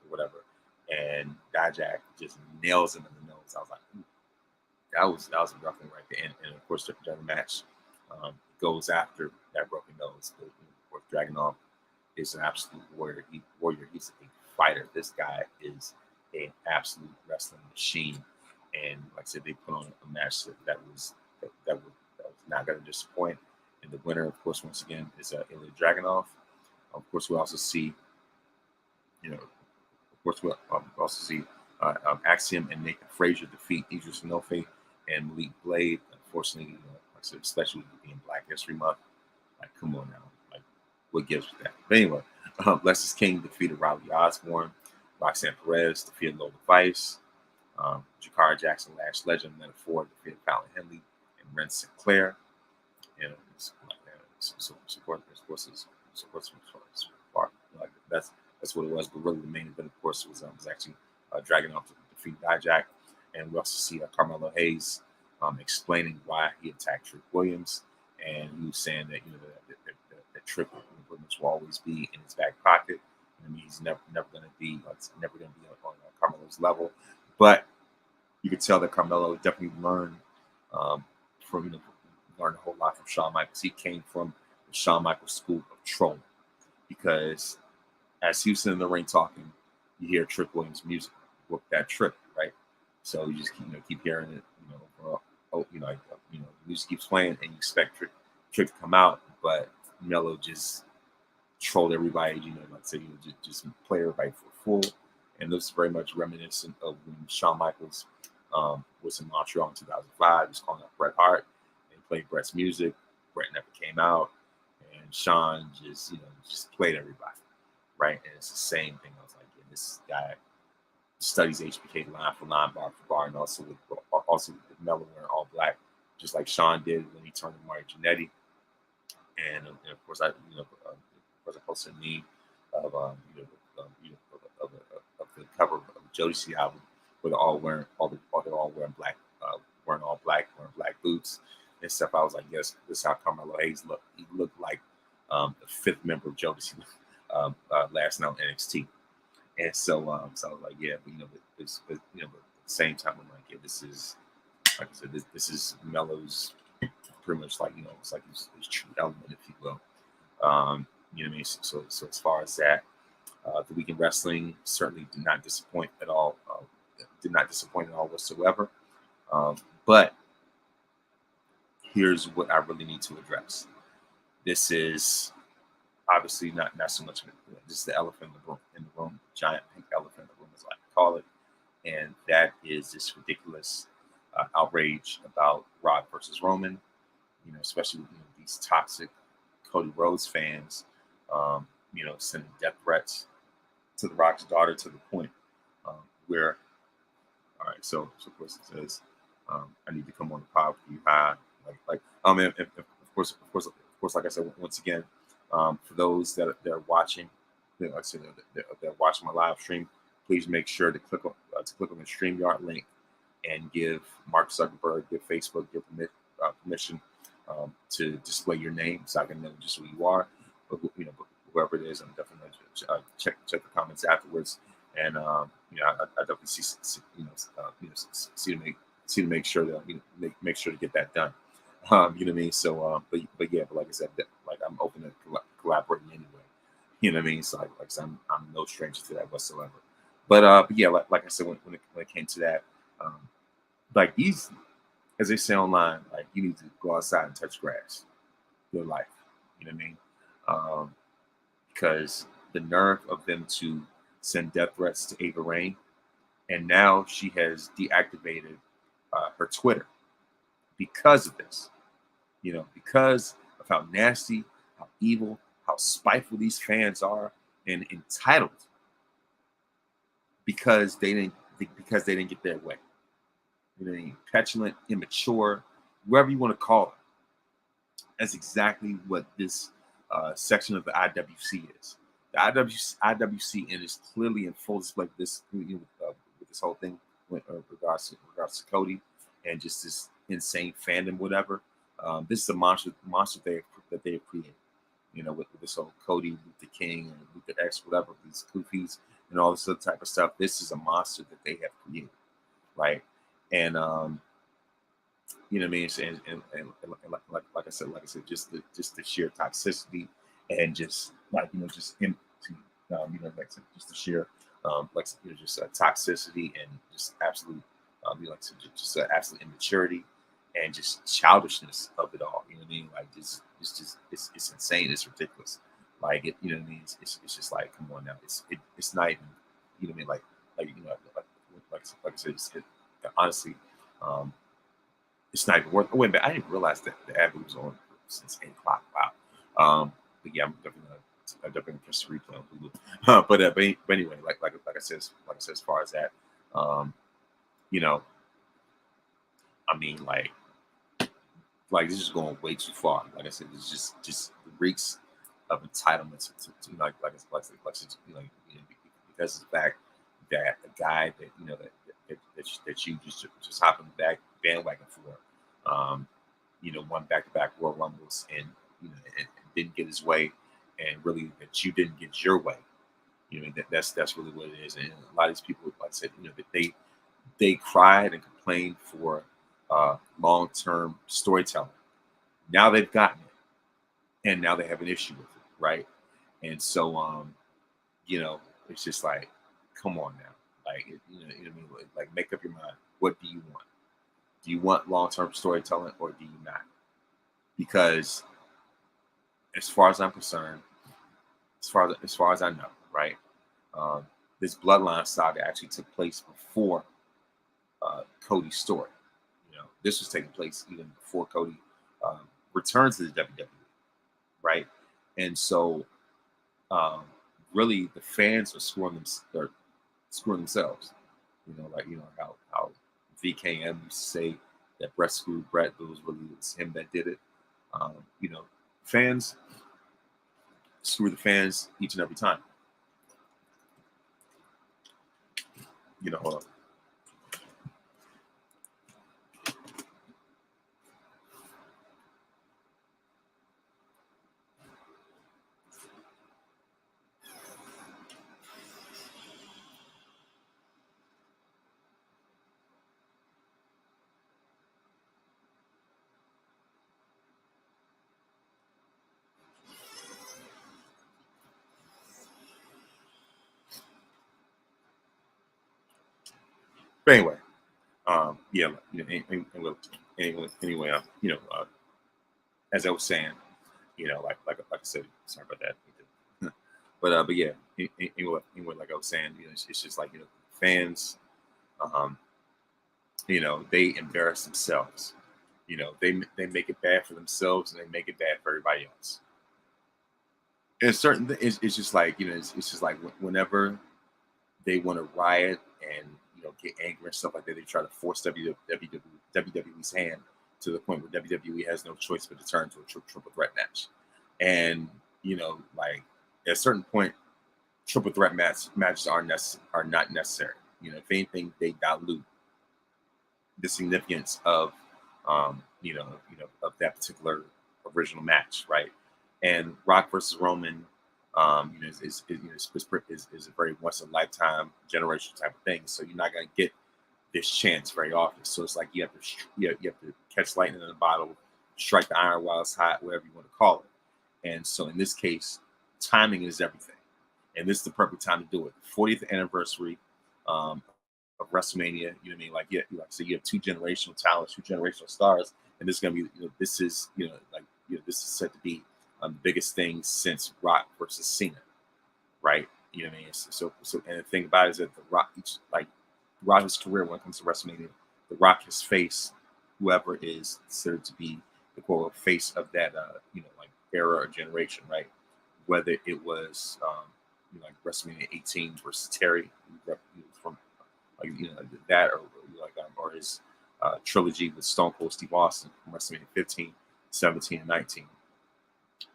A: whatever, and Dijak just nails him in the nose. I was like, ooh, that was a rough one right there. And of course, during the match, goes after that broken nose. But, of course, Dragunov is an absolute warrior. He's a fighter. This guy is an absolute wrestling machine. And like I said, they put on a match that was not going to disappoint. And the winner, of course, once again, is Ilya Dragunov. Of course, we also see, Axiom and Nathan Frazier defeat Idris Inoue and Malik Blade. Unfortunately, like I said, especially being Black History Month, Like, come on now. Like, what gives with that? But anyway, Lexus King defeated Riley Osborne. Roxanne Perez defeated Lola Vice. Jakara Jackson, Lash Legend, Leonard Ford defeated Fallon Henley and Ren Sinclair. And like that's what it was. But really, the main event, of course, was actually Dragon to defeat Dijak, and we also see Carmelo Hayes explaining why he attacked Trick Williams, and he was saying that that Trick Williams will always be in his back pocket. I mean, he's never going to be on Carmelo's level, but you could tell that Carmelo definitely learned learned a whole lot from Shawn Michaels. He came from the Shawn Michaels school of trolling, because as he was sitting in the ring talking, you hear Trick Williams' music with that Trick, right? So you just keep hearing it, music keeps playing, and you expect Trick to come out, but Mello just trolled everybody, like I said, just play everybody for a fool. And this is very much reminiscent of when Shawn Michaels was in Montreal in 2005. He was calling out Bret Hart, and he played Bret's music. Bret never came out, and Shawn just played everybody, right? And it's the same thing. I was like, yeah, this guy studies HBK line for line, bar for bar, and also with Mello wearing all black, just like Shawn did when he turned to Mario Jannetty. And of course, I posted a meme of the cover of the Jodeci album, where they're all wearing black, wearing black boots and stuff. I was like, yes, this is how Carmelo Hayes looked. He looked like the fifth member of Jodeci last night on NXT. And so I was like, yeah, but at the same time, I'm like, yeah, this is, like I said, this is Melo's pretty much like, it's like his true element, if you will. You know what I mean? So as far as that, the Weekend Wrestling certainly did not disappoint at all. Whatsoever. But here's what I really need to address. This is obviously not so much. This is the elephant in the room, giant pink elephant in the room, as I like to call it, and that is this ridiculous outrage about Rod versus Roman. Especially with these toxic Cody Rhodes fans, sending death threats to The Rock's daughter, to the point where, all right, so of course it says, I need to come on the pod with you high, and of course, like I said, once again, for those that are watching, like I said, that watching my live stream, please make sure to click on the StreamYard link and give Mark Zuckerberg, give Facebook, give permission to display your name, so I can know just who you are. But whoever it is, I'm definitely going to check the comments afterwards, and I definitely see to make sure that make sure to get that done. You know what I mean? So, but like I said, like I'm open to collaborating anyway. You know what I mean? So like I said, I'm no stranger to that whatsoever. But yeah, like I said, when it came to that, like these, as they say online, like you need to go outside and touch grass, your life. You know what I mean? Because the nerve of them to send death threats to Ava Raine, and now she has deactivated her Twitter because of this. Because of how nasty, how evil, how spiteful these fans are, and entitled because they didn't get their way. Petulant, immature, whatever you want to call it. That's exactly what this section of the IWC is. The IWC, and is clearly in full display with this whole thing with regards to Cody and just this insane fandom, whatever. This is a monster that they have created. With this whole Cody, Luther King, and Luther X, whatever, these goofies and all this other type of stuff. This is a monster that they have created, right? And you know what I mean? And like I said, just the sheer toxicity, and just just the sheer toxicity, and just absolute absolute immaturity, and just childishness of it all. You know what I mean? Like it's insane. It's ridiculous. Like it, you know what I mean? It's just like, come on now. It's not even, you know what I mean? Like I said, honestly, it's not even worth. Wait a minute, I didn't realize that the ad was on since 8 o'clock. But yeah, I'm definitely gonna catch the replay on Hulu. But anyway, like I said, as far as that, um, you know, I mean, like this is going way too far. Like I said, it's just reeks of entitlement because of the fact that a guy that that you just hop in the back bandwagon for, won back-to-back Royal Rumbles and and didn't get his way, and really that you didn't get your way. That's really what it is. And a lot of these people, like I said, that they cried and complained for long-term storytelling. Now they've gotten it, and now they have an issue with it, right? And so, it's just like, come on now, like, what I mean, like, make up your mind. What do you want? Do you want long-term storytelling, or do you not? Because, as far as I'm concerned, as far as I know, right, this bloodline saga actually took place before Cody's story. This was taking place even before Cody returned to the WWE, right? And so, really, the fans are screwing themselves. How VKM used to say that Brett screwed Brett, but it was really him that did it. Fans screw the fans each and every time. Hold on. But anyway, anyway, as I was saying, like I said, sorry about that. But yeah, anyway, like I was saying, it's just like fans, um, they embarrass themselves. They make it bad for themselves, and they make it bad for everybody else. And it's just like it's just like whenever they want to riot and get angry and stuff like that, they try to force WWE's hand to the point where WWE has no choice but to turn to a triple threat match. And like at a certain point, triple threat matches are not necessary. If anything, they dilute the significance of of that particular original match, right? And Rock versus Roman, is a very once in a lifetime generational type of thing. So you're not going to get this chance very often. So it's like you have to catch lightning in a bottle, strike the iron while it's hot, whatever you want to call it. And so in this case, timing is everything, and this is the perfect time to do it. 40th anniversary of WrestleMania. You know what I mean? Like I said, you have two generational talents, two generational stars, and this is going to be this is this is said to be the biggest thing since Rock versus Cena, right? You know what I mean? So and the thing about it is that the Rock, throughout his career when it comes to WrestleMania, the Rock has faced whoever is considered to be the quote face of that era or generation, right? Whether it was like WrestleMania 18 versus Terry, from that, or his trilogy with Stone Cold Steve Austin from WrestleMania 15, 17, and 19,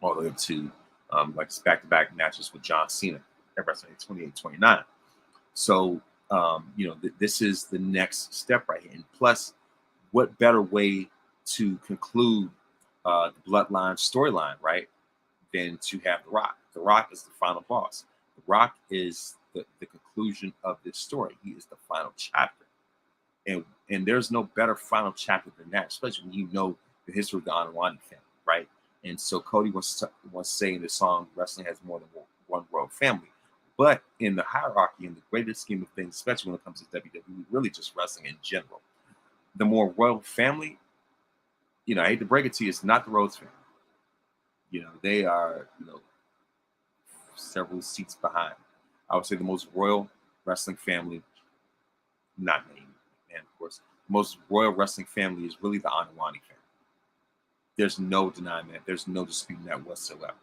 A: all the way up to like his back-to-back matches with John Cena at WrestleMania 28, 29. So this is the next step right here. And plus, what better way to conclude the Bloodline storyline, right, than to have The Rock? The Rock is the final boss. The Rock is the conclusion of this story. He is the final chapter. And there's no better final chapter than that, especially when you know the history of the Anwani family, right? And so Cody wants to say in the song, wrestling has more than one royal family. But in the hierarchy, in the greater scheme of things, especially when it comes to WWE, really just wrestling in general, the more royal family, I hate to break it to you, it's not the Rhodes family. They are, several seats behind. I would say the most royal wrestling family, not me, and of course, the most royal wrestling family is really the Anwani family. There's no denying that. There's no disputing that whatsoever.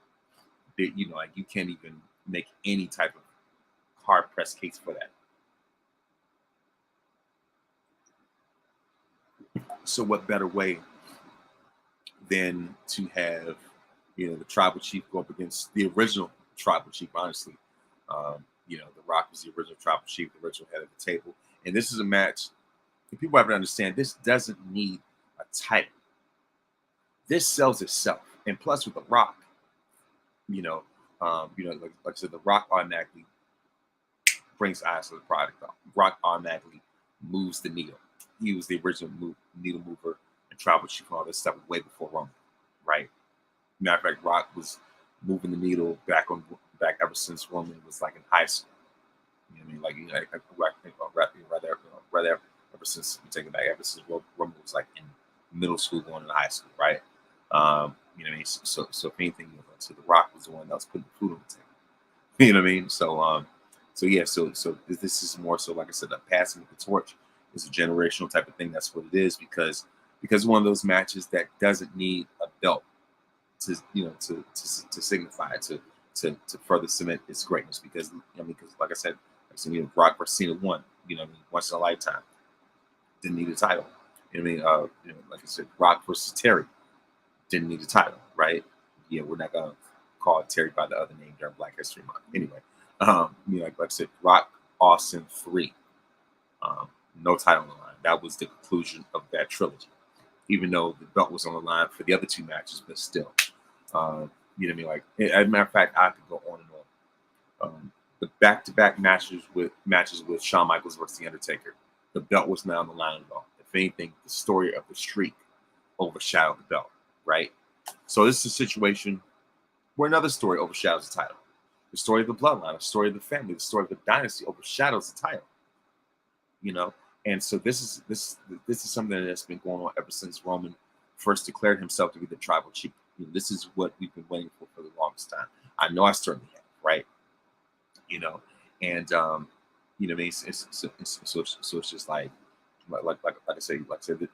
A: You know, like you can't even make any type of hard pressed case for that. So what better way than to have, you know, the tribal chief go up against the original tribal chief? Honestly, you know, The Rock was the original tribal chief, the original head of the table, and this is a match. And people have to understand this doesn't need a title. This sells itself, and plus with The Rock, like I said, The Rock automatically brings eyes to the product. Rock automatically moves the needle. He was the original needle mover and tribal chief and all this stuff way before Roman, right? Matter of fact, Rock was moving the needle back ever since Roman was like in high school. You know what I mean? Like rather ever since you take it back, ever since Roman was like in middle school going into high school, right? You know what I mean? So if anything, so The Rock was the one that was putting food on the table. You know what I mean? So yeah, so this is more so, like I said, the passing of the torch is a generational type of thing. That's what it is, because one of those matches that doesn't need a belt to signify to further cement its greatness. Because like I said, Rock versus Cena won. You know what I mean? Once in a lifetime. Didn't need a title. You know what I mean? Like I said, Rock versus Terry didn't need a title, right? Yeah, we're not gonna call Terry by the other name during Black History Month. Anyway, like I said, Rock Austin 3. No title on the line. That was the conclusion of that trilogy. Even though the belt was on the line for the other two matches, but still, you know what I mean? Like, as a matter of fact, I could go on and on. The back-to-back matches with Shawn Michaels versus The Undertaker, the belt was not on the line at all. If anything, the story of the streak overshadowed the belt, right? So this is a situation where another story overshadows the title. The story of the bloodline, the story of the family, the story of the dynasty overshadows the title. You know, and so this is something that's been going on ever since Roman first declared himself to be the tribal chief. You know, this is what we've been waiting for the longest time. I know I certainly have, right? You know, and you know, so it's just like I say,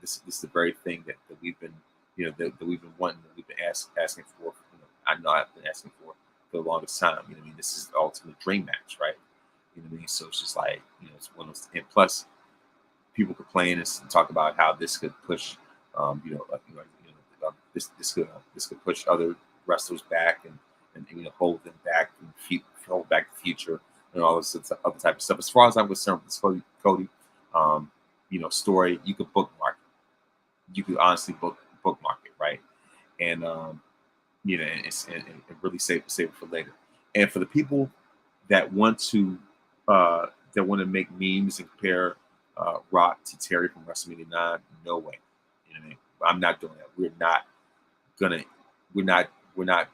A: this is the very thing that we've been, that we've been wanting, that we've been asking for. You know, I know I've been asking for the longest time. You know, this is the ultimate dream match, right? You know what I mean? So it's just like, it's one of those, and plus people complain and talk about how this could push, this could push other wrestlers back and hold them back and hold back the future and all this other type of stuff. As far as I'm concerned, with Cody, story, you could bookmark it. You could honestly bookmark it, right? And and really save it for later. And for the people that want to make memes and compare Rock to Terry from WrestleMania 9, no way. You know what I mean? I'm not doing that. We're not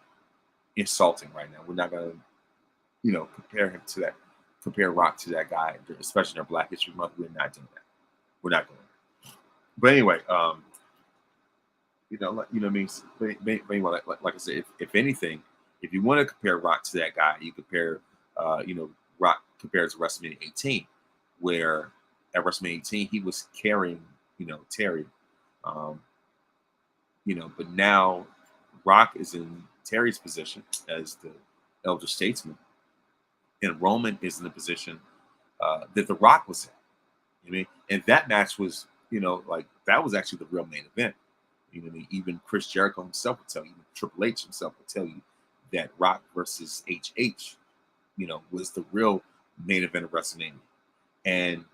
A: insulting right now. We're not gonna, compare Rock to that guy, especially in our Black History Month. We're not doing that. We're not doing that. But anyway, what I mean. But anyway, like I said, if anything, if you want to compare Rock to that guy, you compare, Rock compared to WrestleMania 18, where at WrestleMania 18 he was carrying, Terry, but now Rock is in Terry's position as the elder statesman, and Roman is in the position that The Rock was in. You know what I mean? And that match was, that was actually the real main event. You know what I mean? Even Chris Jericho himself would tell you, even Triple H himself would tell you that Rock versus HH, was the real main event of WrestleMania. And,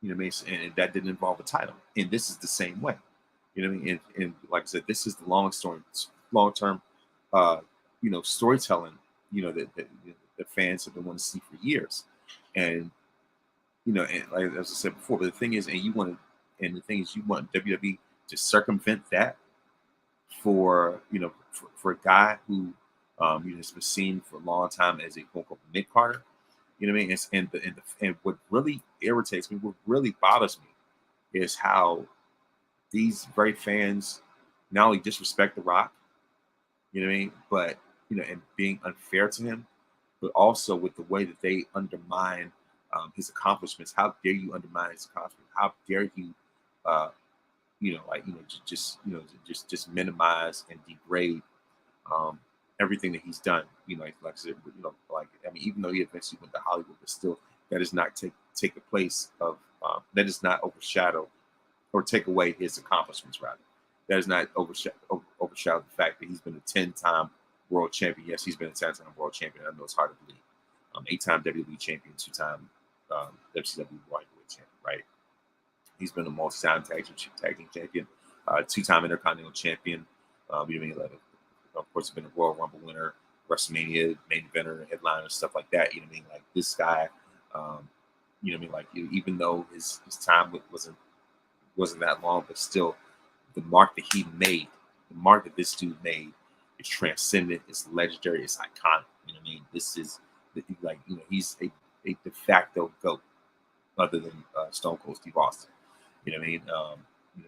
A: and that didn't involve a title. And this is the same way. You know what I mean? And like I said, this is the long term, storytelling, that fans have been wanting to see for years. And, and like as I said before, but the thing is, you want WWE to circumvent that for a guy who has been seen for a long time as a quote unquote mid Carter. You know what I mean? And what really irritates me, what really bothers me, is how these very fans not only disrespect The Rock, you know what I mean, but and being unfair to him, but also with the way that they undermine his accomplishments. How dare you undermine his accomplishments? How dare you just minimize and degrade um, everything that he's done. Like I said, like I mean, even though he eventually went to Hollywood, but still, that does not take the place of that does not overshadow or take away his accomplishments. Rather, that does not overshadow the fact that he's been a 10-time world champion. Yes, he's been a 10-time world champion. I know it's hard to believe. 8-time WWE champion, 2-time WCW World Heavyweight champion. Right? He's been a multi-time tag team champion, 2-time Intercontinental champion. Like, of course, he's been a Royal Rumble winner, WrestleMania main eventer, headliner, stuff like that. Like this guy, like even though his time wasn't that long, but still, the mark that he made, the mark that this dude made, is transcendent, it's legendary, it's iconic. This is he's a de facto GOAT, other than Stone Cold Steve Austin.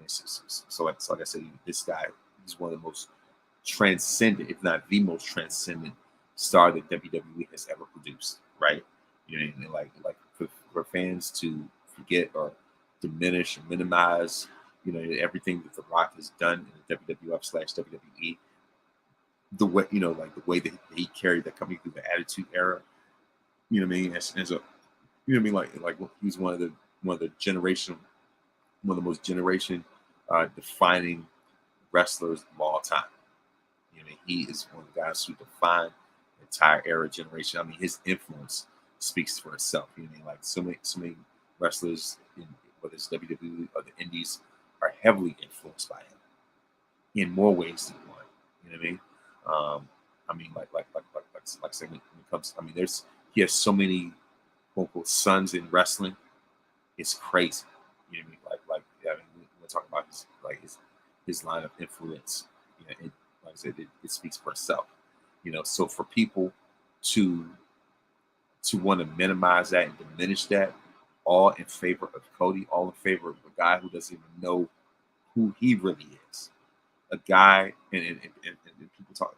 A: So like I said, this guy, he's one of the most transcendent, if not the most transcendent star that WWE has ever produced, right? Like for fans to forget or diminish or minimize, everything that The Rock has done in the WWF/WWE, the way, like the way that he carried the company through the Attitude Era, as a, like he's one of the most generation defining wrestlers of all time. He is one of the guys who defined the entire era generation. His influence speaks for itself. Like so many wrestlers, whether it's WWE or the Indies, are heavily influenced by him in more ways than one. You know what I mean? Like saying when it comes, he has so many quote unquote sons in wrestling. It's crazy. We're talking about his line of influence. Like I said, it speaks for itself. So for people to want to minimize that and diminish that, all in favor of Cody, all in favor of a guy who doesn't even know who he really is, a guy, and people talk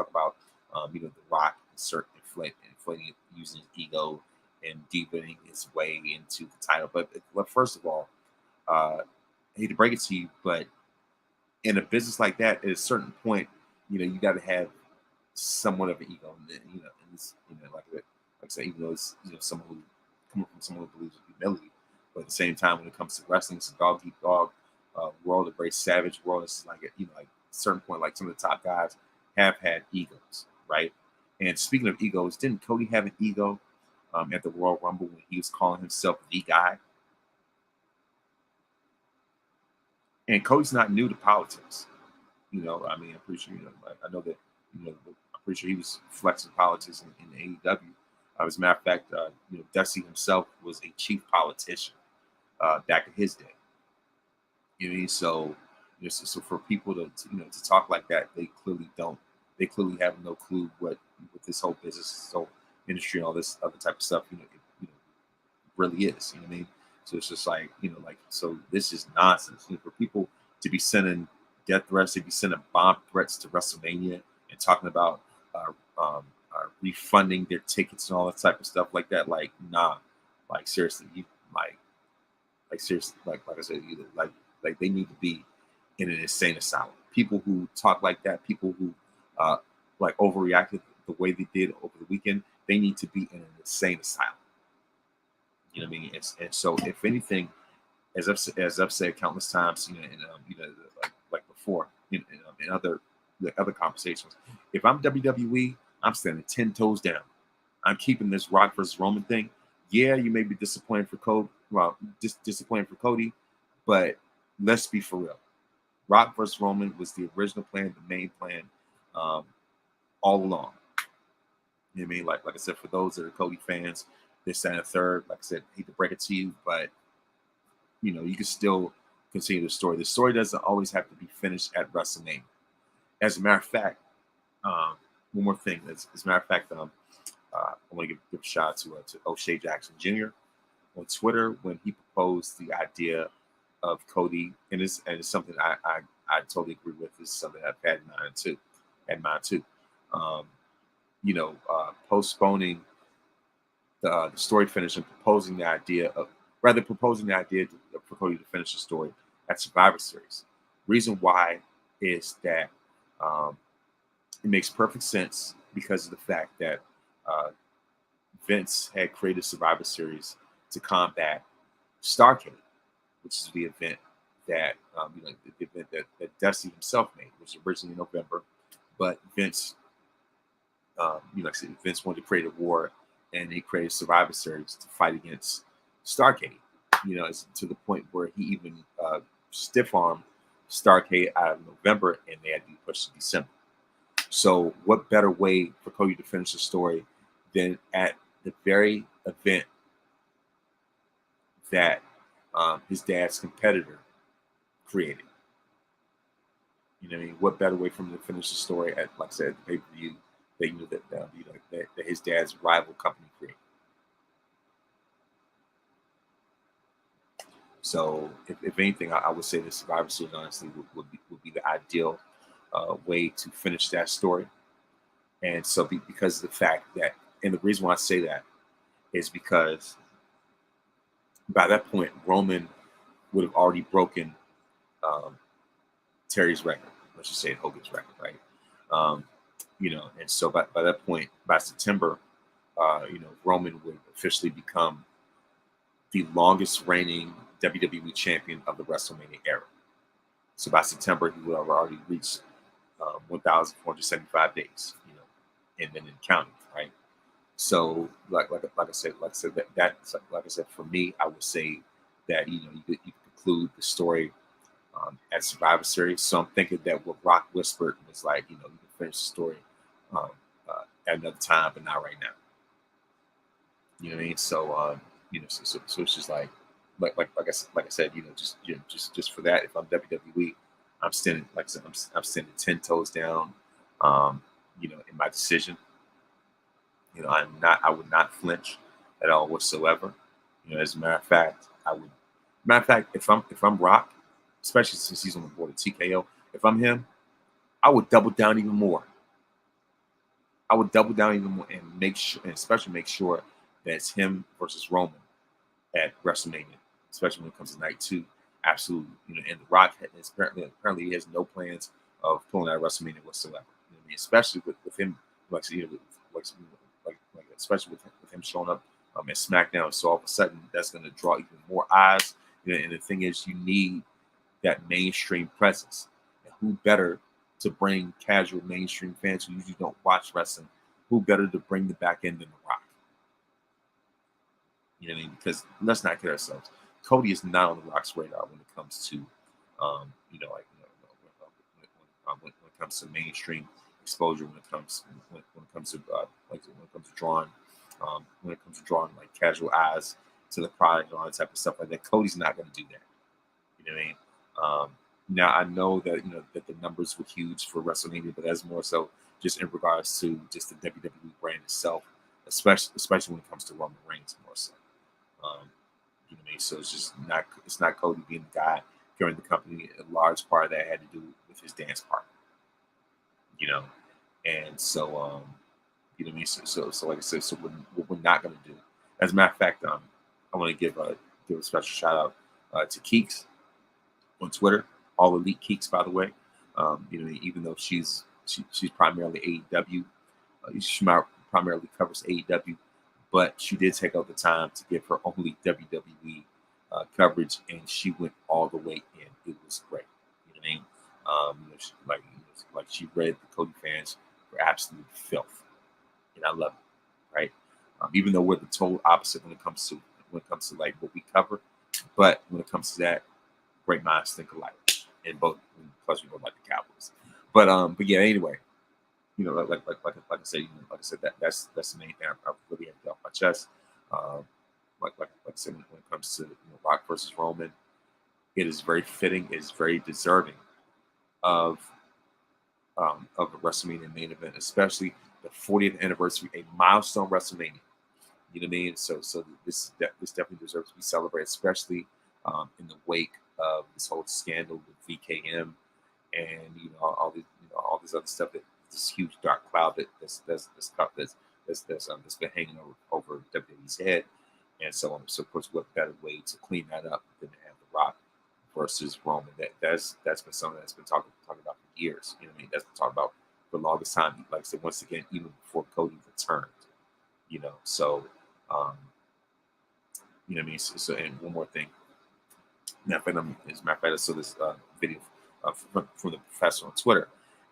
A: about The Rock inflating using his ego and deepening his way into the title. But first of all, I hate to break it to you, but in a business like that, at a certain point, you got to have somewhat of an ego. Like I say, even though it's someone who coming from someone who believes in humility, but at the same time, when it comes to wrestling, it's a dog eat dog world, a very savage world. It's like like a certain point, like some of the top guys have had egos, right? And speaking of egos, didn't Cody have an ego at the Royal Rumble when he was calling himself the guy? And Cody's not new to politics. I'm pretty sure, I know that, I'm pretty sure he was flexing politics in AEW. As a matter of fact, Dusty himself was a chief politician back in his day. So for people to talk like that, they clearly don't. They clearly have no clue what this whole business, this whole industry, and all this other type of stuff, really is. You know what I mean? So it's just like, so this is nonsense. For people to be sending death threats, to be sending bomb threats to WrestleMania and talking about refunding their tickets and all that type of stuff like that, like, nah, like seriously, seriously, like I said, like they need to be in an insane asylum. People who talk like that, people who like overreacted the way they did over the weekend, they need to be in an insane asylum. You know what I mean? And so, if anything, as I've said countless times, like before in other conversations, if I'm WWE, I'm standing 10 toes down. I'm keeping this Rock versus Roman thing. Yeah, you may be disappointed for Cody. Well, disappointed for Cody, but let's be for real. Rock versus Roman was the original plan, the main plan, all along. You know what I mean? Like I said, for those that are Cody fans, this and a third, like I said, hate to break it to you, but you can still continue the story. The story doesn't always have to be finished at WrestleMania. As a matter of fact, one more thing. As a matter of fact, I want to give a shout out to O'Shea Jackson Jr. on Twitter when he proposed the idea of Cody, and it's something I totally agree with. It's something I've had in mind too. Postponing the story finish and proposing the idea for Cody to finish the story at Survivor Series. Reason why is that it makes perfect sense because of the fact that uh, Vince had created Survivor Series to combat Starcade, which is the event that the event that Dusty himself made, which was originally in November, but Vince, like I said, Vince wanted to create a war, and he created Survivor Series to fight against Starcade. It's to the point where he even stiff armed Starcade out of November, and they had to be pushed to December. So, what better way for Cody to finish the story than at the very event that his dad's competitor created? You know what I mean? What better way for him to finish the story at, like I said, the pay-per-view that his dad's rival company created? So, if anything, I would say the Survivor Series honestly would be the ideal way to finish that story. And so, because of the fact that, and the reason why I say that is because by that point, Roman would have already broken um, Terry's record. Let's just say Hogan's record, right? Um, and so by that point, by September, Roman would officially become the longest reigning WWE champion of the WrestleMania era. So by September, he would have already reached 1,475 days, and then counting, right? So, like I said, like I said, for me, I would say that you could conclude the story at Survivor Series. So I'm thinking that what Rock whispered was like, you can finish the story um, at another time, but not right now. You know what I mean? So, so it's just like I said, just for that, if I'm WWE, I'm standing, like I said, I'm standing 10 toes down, in my decision. I would not flinch at all whatsoever. As a matter of fact, I would. Matter of fact, if I'm Rock, especially since he's on the board of TKO, if I'm him, I would double down even more. I would double down even more and make sure, and especially make sure that it's him versus Roman at WrestleMania, especially when it comes to night two. Absolutely, and The Rock is apparently he has no plans of pulling out of WrestleMania whatsoever. What I mean? Especially with him, like especially with him showing up at SmackDown. So all of a sudden, that's going to draw even more eyes. And the thing is, you need that mainstream presence. And who better to bring casual mainstream fans who usually don't watch wrestling? Who better to bring the back end than The Rock? You know what I mean? Because let's not kid ourselves. Cody is not on The Rock's radar when it comes to, when it comes to mainstream exposure. When it comes to when it comes to drawing like casual eyes to the product and all that type of stuff like that. Cody's not going to do that. You know what I mean? Now I know that that the numbers were huge for WrestleMania, but that's more so just in regards to just the WWE brand itself, especially when it comes to Roman Reigns more so. You know what I mean? So it's not Cody being the guy carrying the company. A large part of that had to do with his dance partner. And so you know what I mean. So like I said, so what we're not going to do. As a matter of fact, I want to give a special shout out to Keeks on Twitter, all elite Keeks, by the way. Even though she's primarily AEW, she primarily covers AEW, but she did take out the time to give her only WWE coverage, and she went all the way in. It was great. You know what I mean? Like she read the Cody fans for absolute filth, and I love it. Right? Even though we're the total opposite when it comes to like what we cover, but when it comes to that, great minds think alike, and plus we both like the Cowboys. But yeah, anyway, like I said, that's the main thing I really have to get off my chest. Like I said, when it comes to Rock versus Roman, it is very fitting, it is very deserving of a WrestleMania main event, especially the 40th anniversary, a milestone WrestleMania. You know what I mean? So this definitely deserves to be celebrated, especially in the wake of this whole scandal with VKM and all this other stuff, that this huge dark cloud that's been hanging over WWE's head. And so of course, what better way to clean that up than to have The Rock versus Roman. That's been something that's been talking about for years. You know what I mean? That's been talked about for the longest time. Like I said, once again, even before Cody returned. So um, you know what I mean. So and one more thing. As a matter of fact, I saw this video from the professor on Twitter,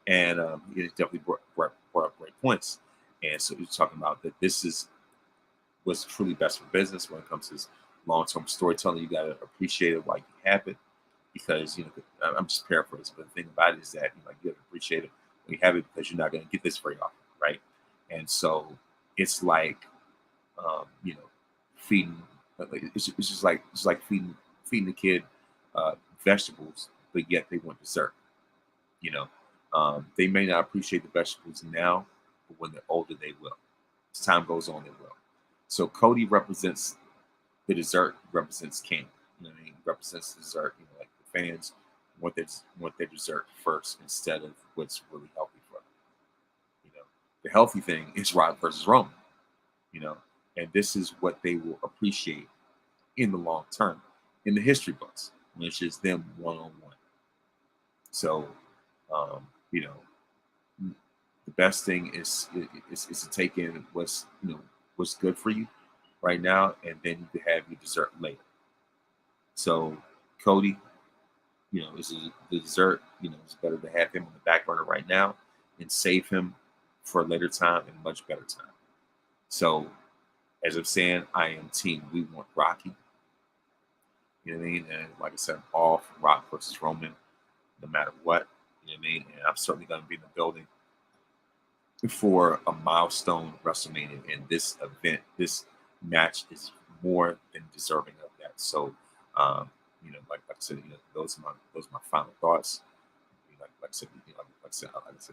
A: and he definitely brought up great points. And so he was talking about that this is what's truly best for business when it comes to this long-term storytelling. You got to appreciate it while you have it, because I'm just paraphrasing, but the thing about it is that you have to appreciate it when you have it, because you're not going to get this very often, right? And so it's like you know, feeding. It's just like feeding the kid vegetables, but yet they want dessert. You know, they may not appreciate the vegetables now, but when they're older, they will. As time goes on, they will. So Cody represents the dessert, represents King. You know what I mean? Represents the dessert. Like the fans want their dessert first instead of what's really healthy for them. The healthy thing is Rod versus Roman. You know, and this is what they will appreciate in the long term in the history books, which is them one on one. So, you know, the best thing is to take in what's good for you right now, and then you can have your dessert later. So, Cody, the dessert. It's better to have him on the back burner right now and save him for a later time and much better time. So, as I'm saying, I am team. We want Rocky. You know what I mean? And like I said, I'm all for Rock versus Roman, no matter what. You know what I mean? And I'm certainly going to be in the building for a milestone WrestleMania. And this event, this match is more than deserving of that. So, like I said, those are my final thoughts. Like I said,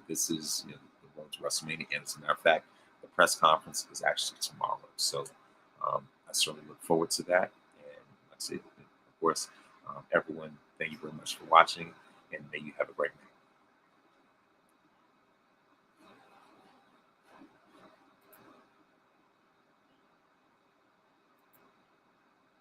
A: this is the road to WrestleMania. And as a matter of fact, the press conference is actually tomorrow. So I certainly look forward to that. And like I said, of course, everyone, thank you very much for watching, and may you have a great night.